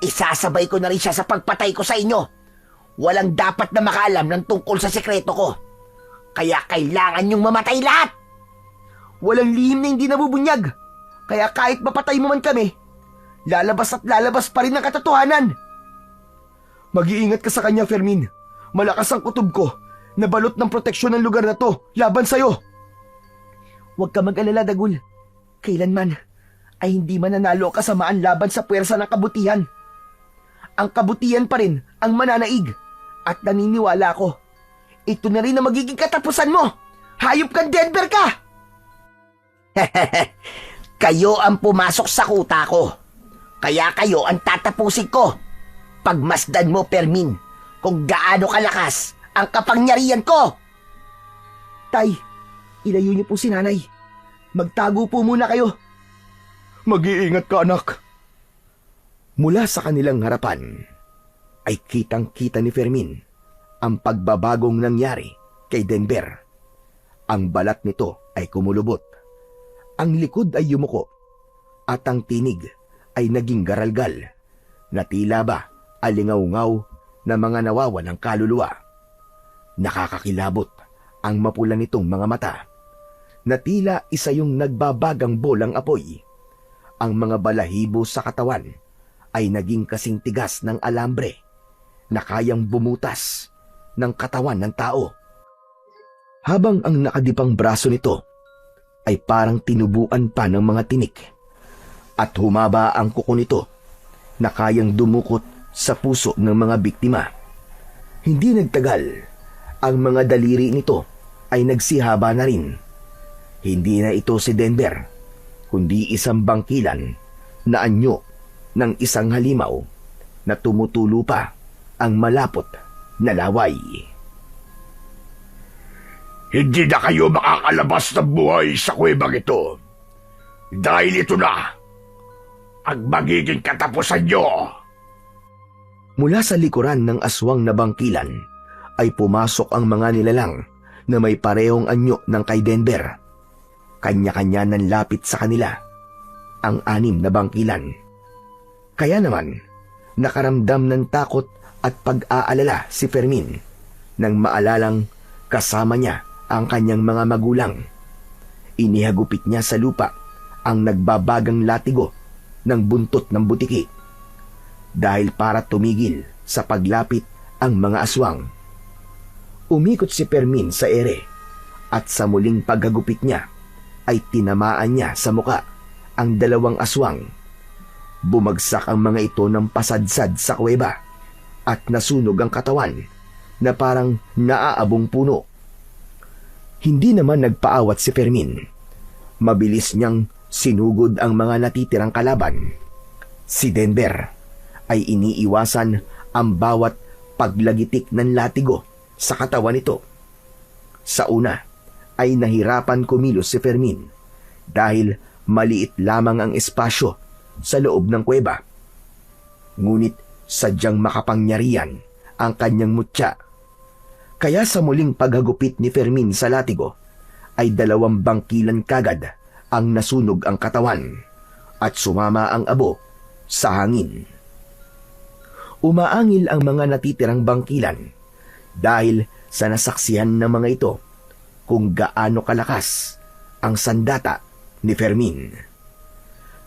isasabay ko na rin siya sa pagpatay ko sa inyo. Walang dapat na makaalam ng tungkol sa sekreto ko. Kaya kailangan niyong mamatay lahat.
Walang lihim na hindi nabubunyag. Kaya kahit mapatay mo man kami, lalabas at lalabas pa rin ang katotohanan.
Mag-iingat ka sa kanya, Fermin. Malakas ang kutob ko na balot ng proteksyon ng lugar na to laban sa'yo.
Huwag ka mag-alala, Dagul. Kailanman ay hindi mananalo ang kasamaan laban sa puwersa ng kabutihan. Ang kabutihan pa rin ang mananaig at naniniwala ko. Ito na rin ang magiging katapusan mo. Hayop kang Denver ka!
Kayo ang pumasok sa kuta ko. Kaya kayo ang tatapusin ko. Pagmasdan mo, Fermin, kung gaano kalakas ang kapangyarihan ko.
Tay, ilayo niyo po si nanay. Magtago po muna kayo.
Mag-iingat ka, anak.
Mula sa kanilang harapan ay kitang-kita ni Fermin ang pagbabagong nangyari kay Denver. Ang balat nito ay kumulubot, ang likod ay yumuko, at ang tinig ay naging garalgal na tila ba alingaw-ngaw na mga nawawan ng kaluluwa. Nakakakilabot ang mapula nitong mga mata na tila isa yung nagbabagang bolang apoy. Ang mga balahibo sa katawan ay naging kasing tigas ng alambre na kayang bumutas ng katawan ng tao. Habang ang nakadipang braso nito ay parang tinubuan pa ng mga tinik at humaba ang kuko nito na kayang dumukot sa puso ng mga biktima. Hindi nagtagal, ang mga daliri nito ay nagsihaba na rin. Hindi na ito si Denver, kundi isang bangkilan na anyo ng isang halimaw na tumutulo pa ang malapot na laway.
Hindi na kayo makakalabas ng buhay sa kuwebang ito. Dahil ito na ang magiging katapusan nyo.
Mula sa likuran ng aswang na bangkilan ay pumasok ang mga nilalang na may parehong anyo ng kay Denver. Kanya-kanya ng lapit sa kanila ang 6 na bangkilan. Kaya naman, nakaramdam ng takot at pag-aalala si Fermin nang maalalang kasama niya ang kanyang mga magulang. Inihagupit niya sa lupa ang nagbabagang latigo ng buntot ng butiki dahil para tumigil sa paglapit ang mga aswang. Umikot si Fermin sa ere at sa muling paghagupit niya ay tinamaan niya sa muka ang 2 aswang. Bumagsak ang mga ito ng pasadsad sa kuweba at nasunog ang katawan na parang naaabong puno. Hindi naman nagpaawat si Fermin. Mabilis niyang sinugod ang mga natitirang kalaban. Si Denver ay iniiwasan ang bawat paglagitik ng latigo sa katawan nito. Sa una ay nahirapan kumilos si Fermin dahil maliit lamang ang espasyo sa loob ng kuweba. Ngunit sadyang makapangyarihan ang kanyang mutya. Kaya sa muling paghagupit ni Fermin sa latigo ay 2 bangkilan kagad ang nasunog ang katawan at sumama ang abo sa hangin. Umaangil ang mga natitirang bangkilan dahil sa nasaksihan ng mga ito kung gaano kalakas ang sandata ni Fermin.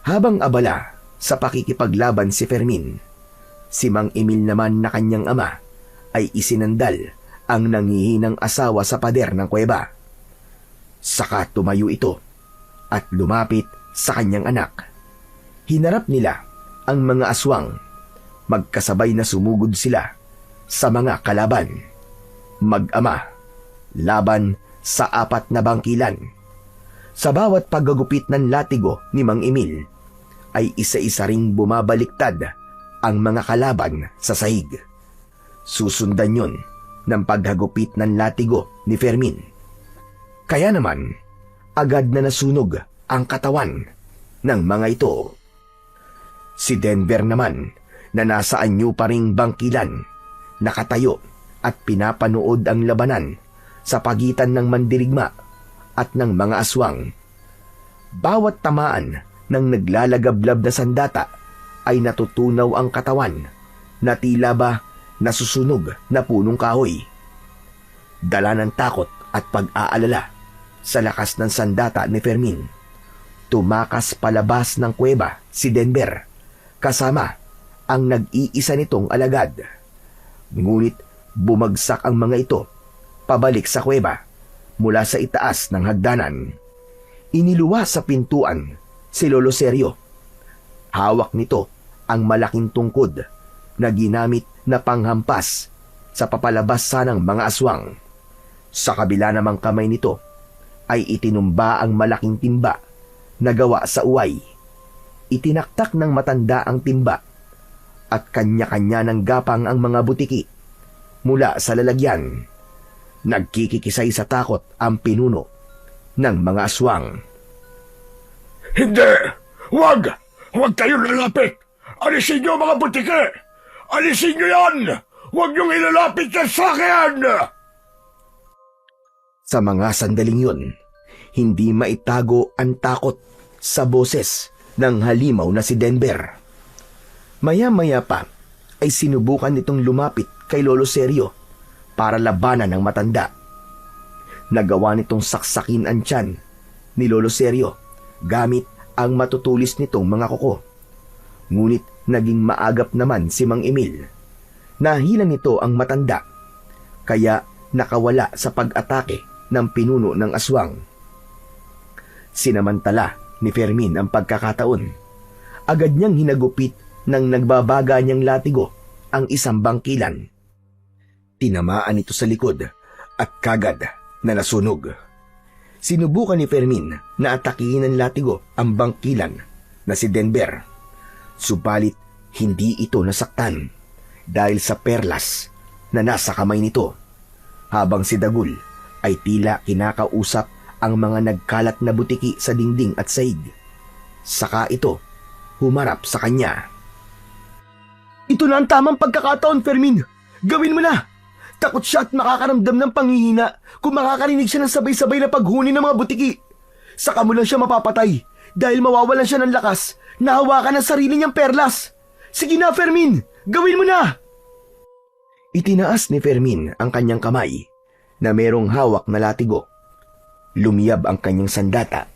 Habang abala sa pakikipaglaban si Fermin, si Mang Emil naman na kanyang ama ay isinandal ang nangihinang asawa sa pader ng kuweba. Saka tumayo ito at lumapit sa kanyang anak. Hinarap nila ang mga aswang. Magkasabay na sumugod sila sa mga kalaban. Mag-ama, laban sa 4 na bangkilan. Sa bawat paggagupit ng latigo ni Mang Emil, ay isa-isa ring bumabaliktad ang mga kalaban sa sahig. Susundan yun ng paghagupit ng latigo ni Fermin. Kaya naman, agad na nasunog ang katawan ng mga ito. Si Denver naman, na nasa anyo pa ring bangkilan, nakatayo at pinapanood ang labanan sa pagitan ng mandirigma at ng mga aswang. Bawat tamaan ng naglalagablab na sandata ay natutunaw ang katawan na tila ba nasusunog na punong kahoy. Dala ng takot at pag-aalala sa lakas ng sandata ni Fermin, tumakas palabas ng kuweba si Denver kasama ang nag-iisa nitong alagad. Ngunit bumagsak ang mga ito pabalik sa kuweba mula sa itaas ng hagdanan. Iniluwa sa pintuan si Lolo Sergio. Hawak nito ang malaking tungkod na ginamit na panghampas sa papalabas sanang mga aswang. Sa kabila namang kamay nito ay itinumba ang malaking timba na gawa sa uway. Itinaktak ng matanda ang timba at kanya-kanya ng gapang ang mga butiki mula sa lalagyan. Nagkikikisay sa takot ang pinuno ng mga aswang.
Hindi! Huwag! Huwag kayong lalapit! Alisin niyo mga butike! Alisin niyo yan! Huwag niyong ilalapit yan sa akin!
Sa mga sandaling yun, hindi maitago ang takot sa boses ng halimaw na si Denver. Maya-maya pa ay sinubukan nitong lumapit kay Lolo Sergio para labanan ng matanda. Nagawa nitong saksakin ang tiyan ni Lolo Sergio gamit ang matutulis nitong mga kuko. Ngunit naging maagap naman si Mang Emil. Nahila nito ang matanda, kaya nakawala sa pag-atake ng pinuno ng aswang. Sinamantala ni Fermin ang pagkakataon. Agad niyang hinagupit ng nagbabaga niyang latigo ang isang bangkilan. Tinamaan ito sa likod at kagad na nasunog. Sinubukan ni Fermin na atakihin ng latigo ang bangkilan na si Denver. Subalit hindi ito nasaktan dahil sa perlas na nasa kamay nito, habang si Dagul ay tila kinakausap ang mga nagkalat na butiki sa dingding at sahig. Saka ito humarap sa kanya.
Ito na ang tamang pagkakataon, Fermin. Gawin mo na. Takot siya at makakaramdam ng panghihina kung makakarinig siya ng sabay-sabay na paghuni ng mga butiki. Saka mo lang siya mapapatay dahil mawawalan siya ng lakas na hawakan ang sarili niyang perlas. Sige na, Fermin! Gawin mo na!
Itinaas ni Fermin ang kanyang kamay na merong hawak na latigo. Lumiyab ang kanyang sandata.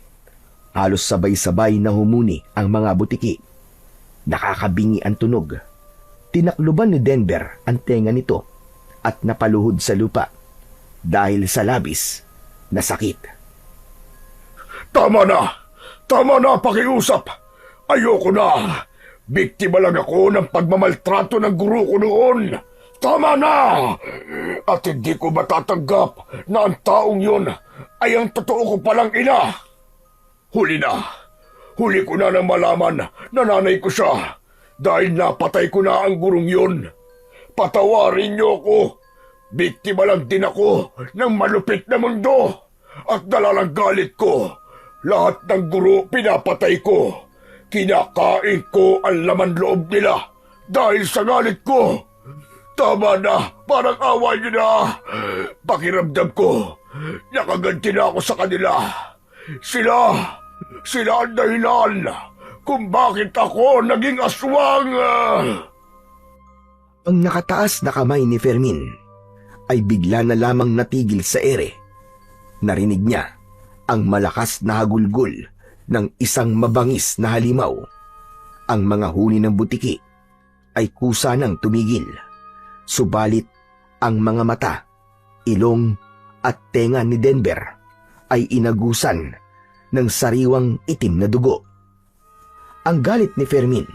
Halos sabay-sabay na humuni ang mga butiki. Nakakabingi ang tunog. Tinakluban ni Denver ang tenga nito at napaluhod sa lupa dahil sa labis na sakit.
Tama na! Tama na, pakiusap! Ayoko na! Biktima lang ako ng pagmamaltrato ng guro ko noon! Tama na! At hindi ko matatanggap na ang taong yun ay ang totoo ko palang ina! Huli na! Huli ko na nang malaman na nanay ko siya dahil napatay ko na ang gurong yun. Patawarin niyo ako! Biktima lang din ako ng malupit na mundo at dalalang galit ko. Lahat ng guro pinapatay ko. Kinakain ko ang laman loob nila dahil sa galit ko. Tama na, parang awa niyo na. Pakiramdam ko, nakaganti na ako sa kanila. Sila ang dahilan kung bakit ako naging aswang.
Ang nakataas na kamay ni Fermin ay bigla na lamang natigil sa ere. Narinig niya ang malakas na hagulgol ng isang mabangis na halimaw. Ang mga huni ng butiki ay kusa nang tumigil. Subalit ang mga mata, ilong at tenga ni Denver ay inagusan ng sariwang itim na dugo. Ang galit ni Fermin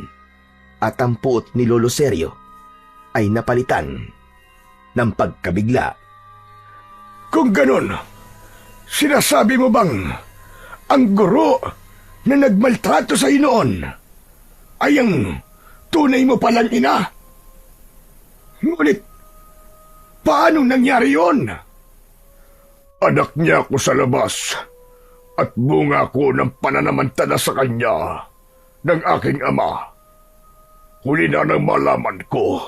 at ang puot ni Lolo Sergio ay napalitan ng pagkabigla.
Kung ganun, sinasabi mo bang ang guro na nagmaltrato sa noon ay ang tunay mo palang ina? Ngunit, paano nangyari yon? Anak niya ako sa labas at bunga ko ng pananamantala sa kanya ng aking ama. Huli na nang malaman ko,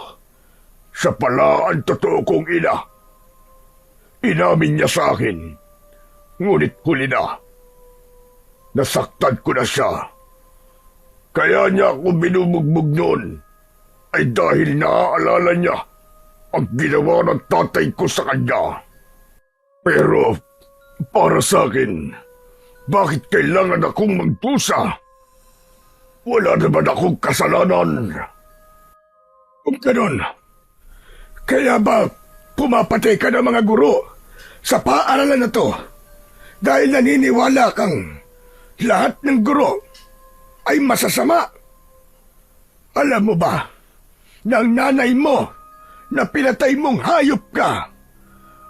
siya pala ang totoo kong ina. Inamin niya sa akin, ngunit huli na. Nasaktan ko na siya. Kaya niya ako binubugbog noon ay dahil naaalala niya ang ginawa ng tatay ko sa kanya. Pero para sa akin, bakit kailangan akong magdusa? Wala naman akong kasalanan. Kung ganun, kaya ba pumapatay ka ng mga guro sa paaralan na to dahil naniniwala kang lahat ng guro ay masasama? Alam mo ba na ang nanay mo na pinatay mong hayop ka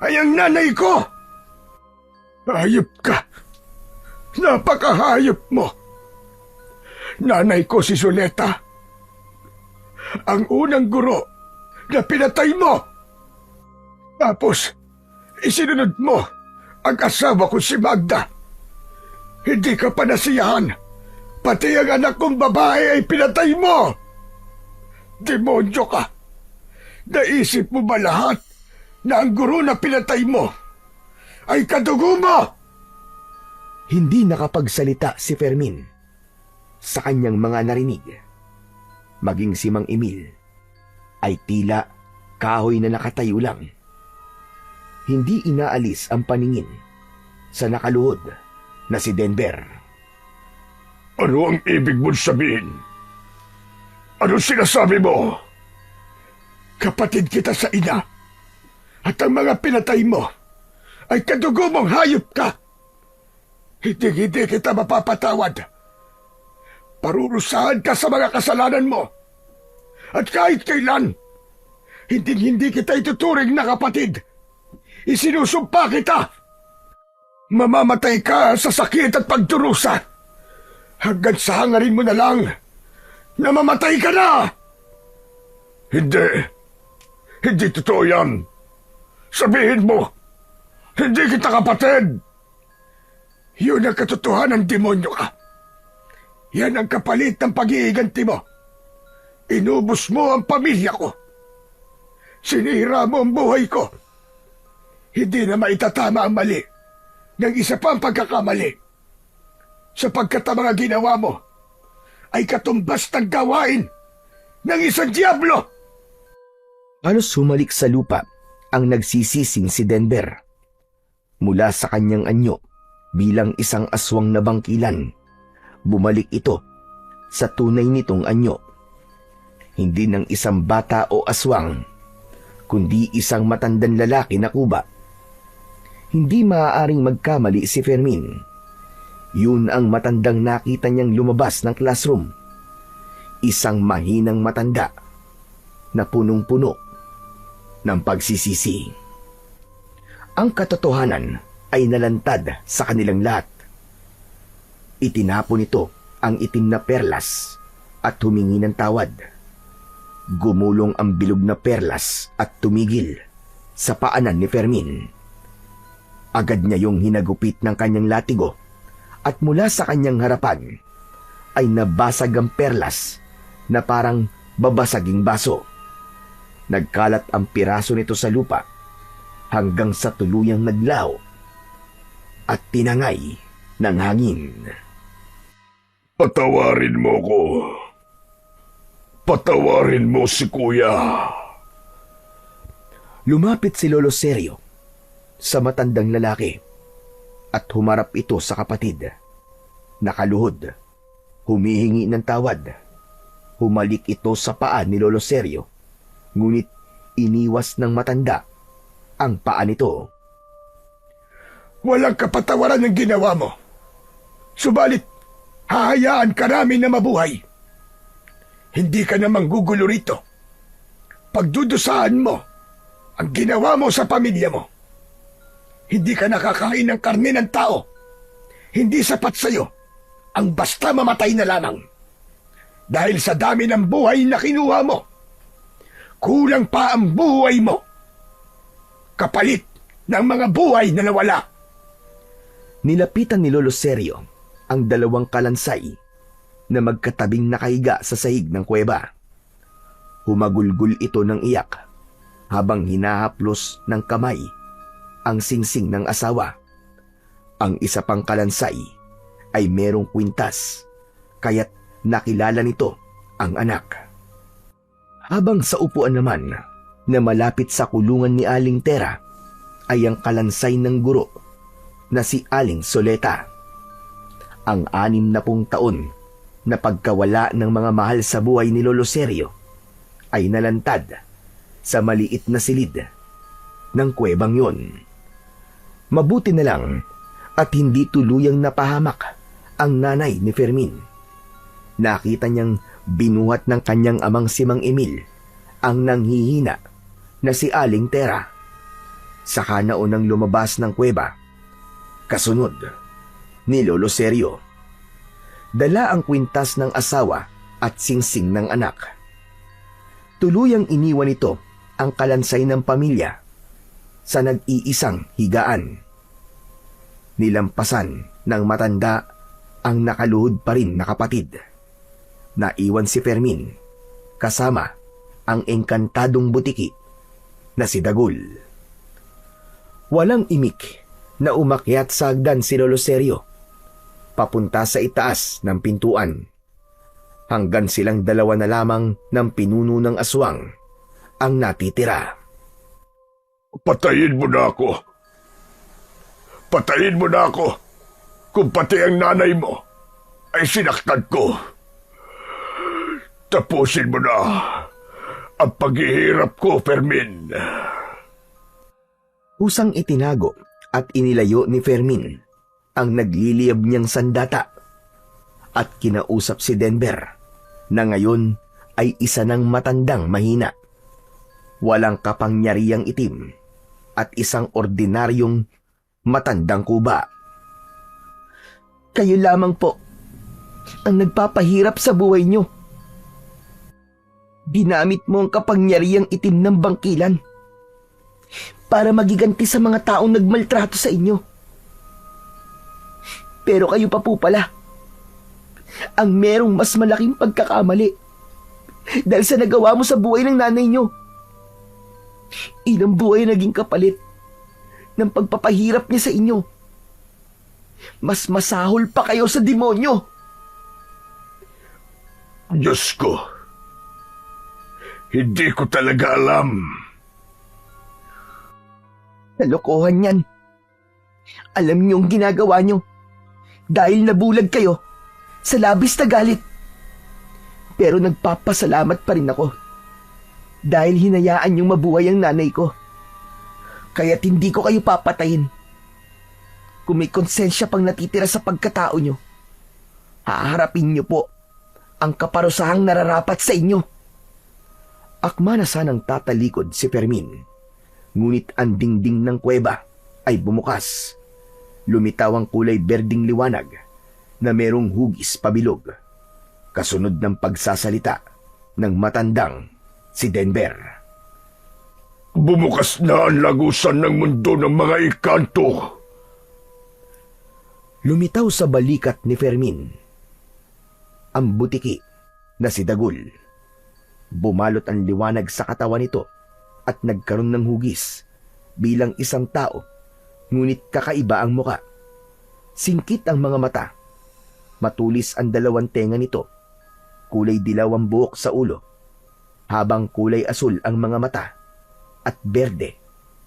ay ang nanay ko? Hayop ka! Napakahayop mo! Nanay ko si Zuleta. Ang unang guro na pinatay mo. Tapos, isinunod mo ang asawa ko si Magda. Hindi ka pa nasiyahan. Pati ang anak kong babae ay pinatay mo. Demonyo ka. Naisip mo ba lahat na ang guro na pinatay mo ay kadugo mo?
Hindi nakapagsalita si Fermin sa kanyang mga narinig. Maging si Mang Emil ay tila kahoy na nakatayo lang. Hindi inaalis ang paningin sa nakaluhod na si Denver.
Ano ang ibig mong sabihin? Ano sinasabi mo? Kapatid kita sa ina at ang mga pinatay mo ay kadugo mong hayop ka. Hindi kita mapapatawad. Parurusahan ka sa mga kasalanan mo. At kahit kailan, hindi kita ituturing na kapatid. Isinusumpa kita. Mamamatay ka sa sakit at pagdurusa. Hanggang sa hangarin mo na lang na mamatay ka na. Hindi totoo yan. Sabihin mo, hindi kita kapatid. Yun ang katotohanan, demonyo ka. Yan ang kapalit ng pag-iiganti mo. Inubos mo ang pamilya ko. Sinira mo ang buhay ko. Hindi na maitatama ang mali ng isa pang pagkakamali. sapagkat ang mga ginawa mo ay katumbas ng gawain ng isang diablo.
Halos sumalik sa lupa ang nagsisising si Denver. Mula sa kanyang anyo bilang isang aswang na bangkilan, bumalik ito sa tunay nitong anyo. Hindi ng isang bata o aswang, kundi isang matandang lalaki na kuba. Hindi maaaring magkamali si Fermin. Yun ang matandang nakita niyang lumabas ng classroom. Isang mahinang matanda na punong-puno ng pagsisisi. Ang katotohanan ay nalantad sa kanilang lahat. Itinapon nito ang itim na perlas at humingi ng tawad. Gumulong ang bilog na perlas at tumigil sa paanan ni Fermin. Agad niya yung hinagupit ng kanyang latigo at mula sa kanyang harapan ay nabasag ang perlas na parang babasaging baso. Nagkalat ang piraso nito sa lupa hanggang sa tuluyang naglaho at tinangay ng hangin.
Patawarin mo ko. Patawarin mo si Kuya.
Lumapit si Lolo Sergio sa matandang lalaki at humarap ito sa kapatid. Nakaluhod, humihingi ng tawad. Humalik ito sa paa ni Lolo Sergio, ngunit iniwas ng matanda ang paa nito.
Walang kapatawaran ng ginawa mo. Subalit, hahayaan ka namin na mabuhay. Hindi ka na manggugulo rito. Pagdudusahan mo ang ginawa mo sa pamilya mo. Hindi ka nakakain ng karne ng tao. Hindi sapat sa'yo ang basta mamatay na lamang. Dahil sa dami ng buhay na kinuha mo, kulang pa ang buhay mo. Kapalit ng mga buhay na nawala.
Nilapitan ni Lolo Sergio ang dalawang kalansay na magkatabing nakahiga sa sahig ng kuweba. Humagulgul ito ng iyak habang hinahaplos ng kamay ang singsing ng asawa. Ang isa pang kalansay ay merong kwintas, kaya't nakilala nito ang anak. Habang sa upuan naman na malapit sa kulungan ni Aling Tera ay ang kalansay ng guro na si Aling Soleta. Ang 60 taon na pagkawala ng mga mahal sa buhay ni Lolo Sergio ay nalantad sa maliit na silid ng kuwebang yon. Mabuti na lang at hindi tuluyang napahamak ang nanay ni Fermin. Nakita niyang binuhat ng kanyang amang si Mang Emil ang nanghihina na si Aling Tera. Saka naunang lumabas ng kuweba, kasunod ni Lolo Sergio. Dala ang kwintas ng asawa at singsing ng anak. Tuluyang iniwan nito ang kalansay ng pamilya sa nag-iisang higaan. Nilampasan ng matanda ang nakaluhod pa rin na kapatid. Naiwan si Fermin kasama ang engkantadong butiki na si Dagul. Walang imik na umakyat sa hagdan si Lolo Sergio papunta sa itaas ng pintuan. Hanggang silang dalawa na lamang ng pinuno ng aswang ang natitira.
Patayin mo na ako. Patayin mo na ako kung pati ang nanay mo ay sinaktan ko. Tapusin mo na ang paghihirap ko, Fermin.
Usang itinago at inilayo ni Fermin ang nagliliyab niyang sandata at kinausap si Denver na ngayon ay isa ng matandang mahina. Walang kapangyarihang itim at isang ordinaryong matandang kuba.
Kayo lamang po ang nagpapahirap sa buhay nyo. Ginamit mo ang kapangyarihang itim ng bangkilan para magiganti sa mga taong nagmaltrato sa inyo. Pero kayo pa po pala ang merong mas malaking pagkakamali dahil sa nagawa mo sa buhay ng nanay nyo. Ilang buhay naging kapalit ng pagpapahirap niya sa inyo. mas masahol pa kayo sa demonyo.
Diyos ko, hindi ko talaga alam.
Kalokohan yan. Alam niyo ang ginagawa niyo. Dahil nabulag kayo sa labis na galit. Pero nagpapasalamat pa rin ako. Dahil hinayaan niyong mabuhay ang nanay ko. Kaya't hindi ko kayo papatayin. Kung may konsensya pang natitira sa pagkatao niyo, haharapin niyo po ang kaparusahang nararapat sa inyo.
Akma na sanang tatalikod si Fermin. Ngunit ang dingding ng kuweba ay bumukas. Lumitaw ang kulay berding liwanag na merong hugis pabilog. Kasunod ng pagsasalita ng matandang si Denver.
Bumukas na ang lagusan ng mundo ng mga ikanto.
Lumitaw sa balikat ni Fermin ang butiki na si Dagul. Bumalot ang liwanag sa katawan nito at nagkaroon ng hugis bilang isang tao, ngunit kakaiba ang muka. Singkit ang mga mata. Matulis ang dalawang tenga nito. Kulay dilaw ang buhok sa ulo, habang kulay asul ang mga mata at berde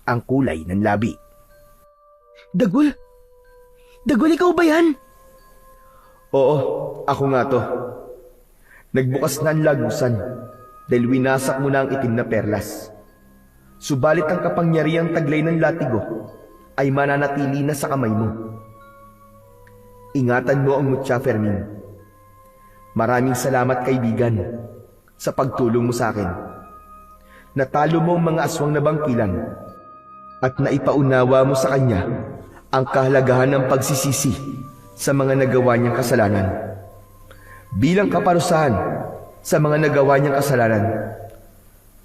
ang kulay ng labi.
Dagul? Dagul, ikaw ba yan?
Oo, ako nga to. Nagbukas na ang lagusan dahil winasak mo na ang itim na perlas. Subalit ang kapangyarihang taglay ng latigo ay mananatili na sa kamay mo. Ingatan mo ang mutya, Fermin. Maraming salamat, kaibigan, sa pagtulong mo sa akin. Natalo mo ang mga aswang na bangkilan at naipaunawa mo sa kanya ang kahalagahan ng pagsisisi sa mga nagawa niyang kasalanan. Bilang kaparusahan sa mga nagawa niyang kasalanan,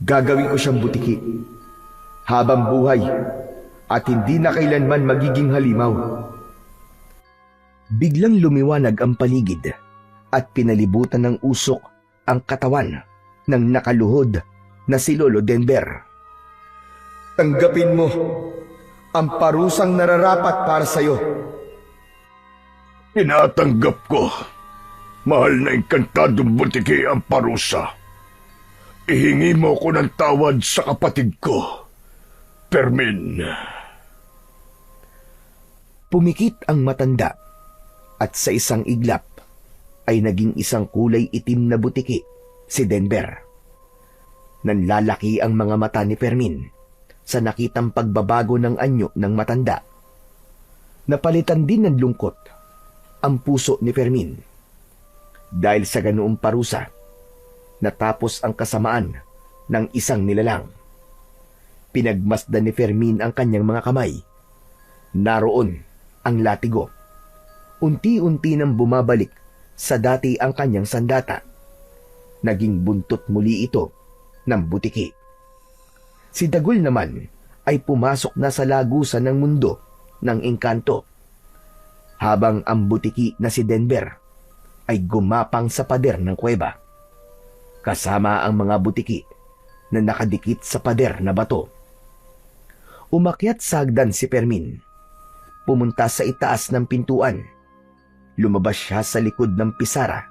gagawin ko siyang butiki habang buhay at hindi na kailanman magiging halimaw. Biglang lumiwanag ang paligid at pinalibutan ng usok ang katawan ng nakaluhod na si Lolo Denver. Tanggapin mo ang parusang nararapat para sa iyo.
Tinatanggap ko. Mahal na inkantadong butiki ang parusa. Ihingi mo ko ng tawad sa kapatid ko, Fermin.
Pumikit ang matanda at sa isang iglap ay naging isang kulay itim na butiki si Denver. Nanlalaki ang mga mata ni Fermin sa nakitang pagbabago ng anyo ng matanda. Napalitan din ng lungkot ang puso ni Fermin. Dahil sa ganoong parusa, natapos ang kasamaan ng isang nilalang. Pinagmasdan ni Fermin ang kanyang mga kamay. Naroon ang latigo. Unti-unti nang bumabalik sa dati ang kanyang sandata. Naging buntot muli ito ng butiki. Si Dagul naman ay pumasok na sa lagusan ng mundo ng engkanto, habang ang butiki na si Denver ay gumapang sa pader ng kuweba, kasama ang mga butiki na nakadikit sa pader na bato. Umakyat sa hagdan si Fermin. Pumunta sa itaas ng pintuan. Lumabas siya sa likod ng pisara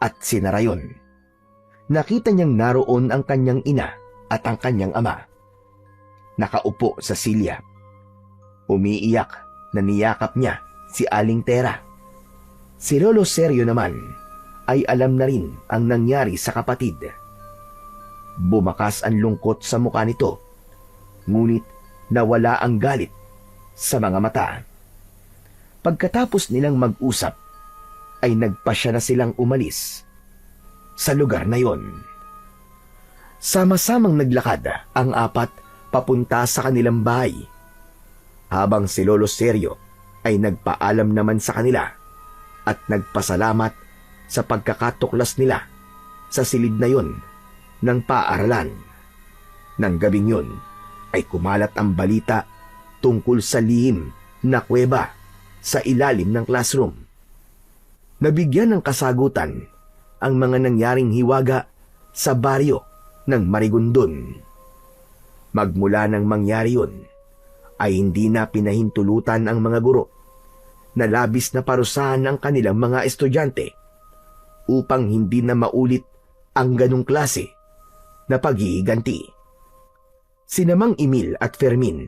at sinarayon. Nakita niyang naroon ang kanyang ina at ang kanyang ama. Nakaupo sa silya. Umiiyak na niyakap niya si Aling Tera. Si Lolo Seryo naman ay alam na rin ang nangyari sa kapatid. Bumakas ang lungkot sa mukha nito, ngunit nawala ang galit sa mga mata. Pagkatapos nilang mag-usap, ay nagpasya na silang umalis sa lugar na yon. Sama-samang naglakad ang apat papunta sa kanilang bahay, habang si Lolo Seryo ay nagpaalam naman sa kanila at nagpasalamat sa pagkakatuklas nila sa silid na yon ng paaralan. Nang gabing yon ay kumalat ang balita tungkol sa lihim na kuweba sa ilalim ng classroom. Nabigyan ng kasagutan ang mga nangyaring hiwaga sa baryo ng Marigondon. Magmula nang mangyari yun, ay hindi na pinahintulutan ang mga guro na labis na parusahan ng kanilang mga estudyante upang hindi na maulit ang ganong klase na paghihiganti. Sina Mang Emil at Fermin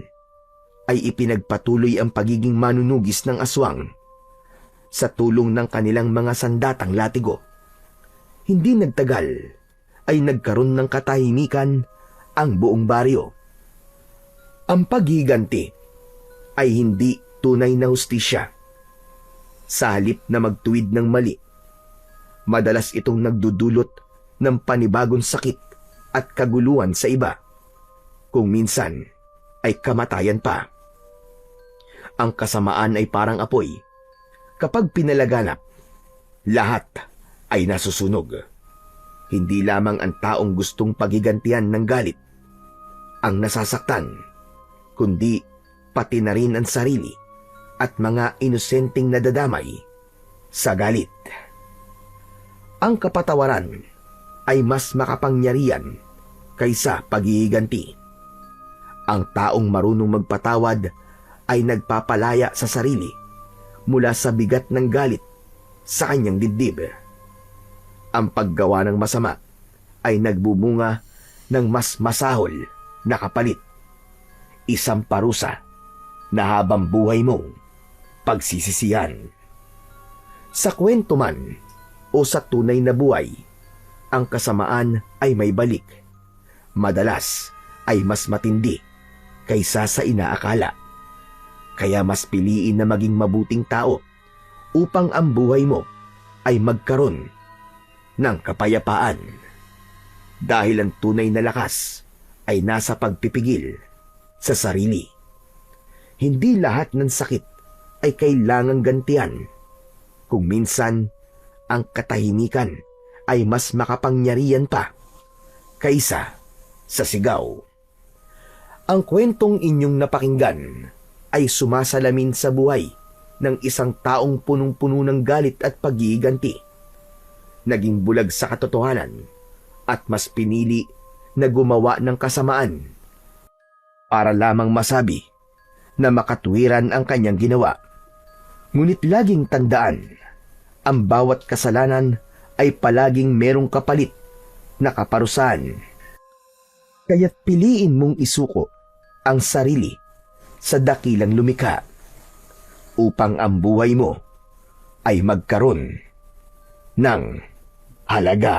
ay ipinagpatuloy ang pagiging manunugis ng aswang sa tulong ng kanilang mga sandatang latigo. Hindi nagtagal ay nagkaroon ng katahimikan ang buong baryo. Ang paghiganti ay hindi tunay na hustisya. Sa halip na magtuwid ng mali, madalas itong nagdudulot ng panibagong sakit at kaguluhan sa iba. Kung minsan ay kamatayan pa. Ang kasamaan ay parang apoy. Kapag pinalaganap, lahat ay nasusunog. Hindi lamang ang taong gustong paghigantihan ng galit ang nasasaktan, kundi pati na rin ang sarili at mga inosenteng nadadamay sa galit. Ang kapatawaran ay mas makapangyarihan kaysa paghihiganti. Ang taong marunong magpatawad ay nagpapalaya sa sarili mula sa bigat ng galit sa kanyang dibdib. Ang paggawa ng masama ay nagbubunga ng mas masahol na kapalit. Isang parusa na habang buhay mong pagsisisihan. Sa kwento man o sa tunay na buhay, ang kasamaan ay may balik. Madalas ay mas matindi kaysa sa inaakala. Kaya mas piliin na maging mabuting tao upang ang buhay mo ay magkaroon ng kapayapaan. Dahil ang tunay na lakas ay nasa pagpipigil sa sarili. Hindi lahat ng sakit ay kailangang gantian. Kung minsan, ang katahimikan ay mas makapangyarihan pa kaysa sa sigaw. Ang kwentong inyong napakinggan ay sumasalamin sa buhay ng isang taong punong-puno ng galit at paghihiganti. Naging bulag sa katotohanan at mas pinili na gumawa ng kasamaan para lamang masabi na makatwiran ang kanyang ginawa. Ngunit laging tandaan, ang bawat kasalanan ay palaging merong kapalit na kaparusahan. Kaya't piliin mong isuko ang sarili sa dakilang lumikha upang ang buhay mo ay magkaroon ng halaga.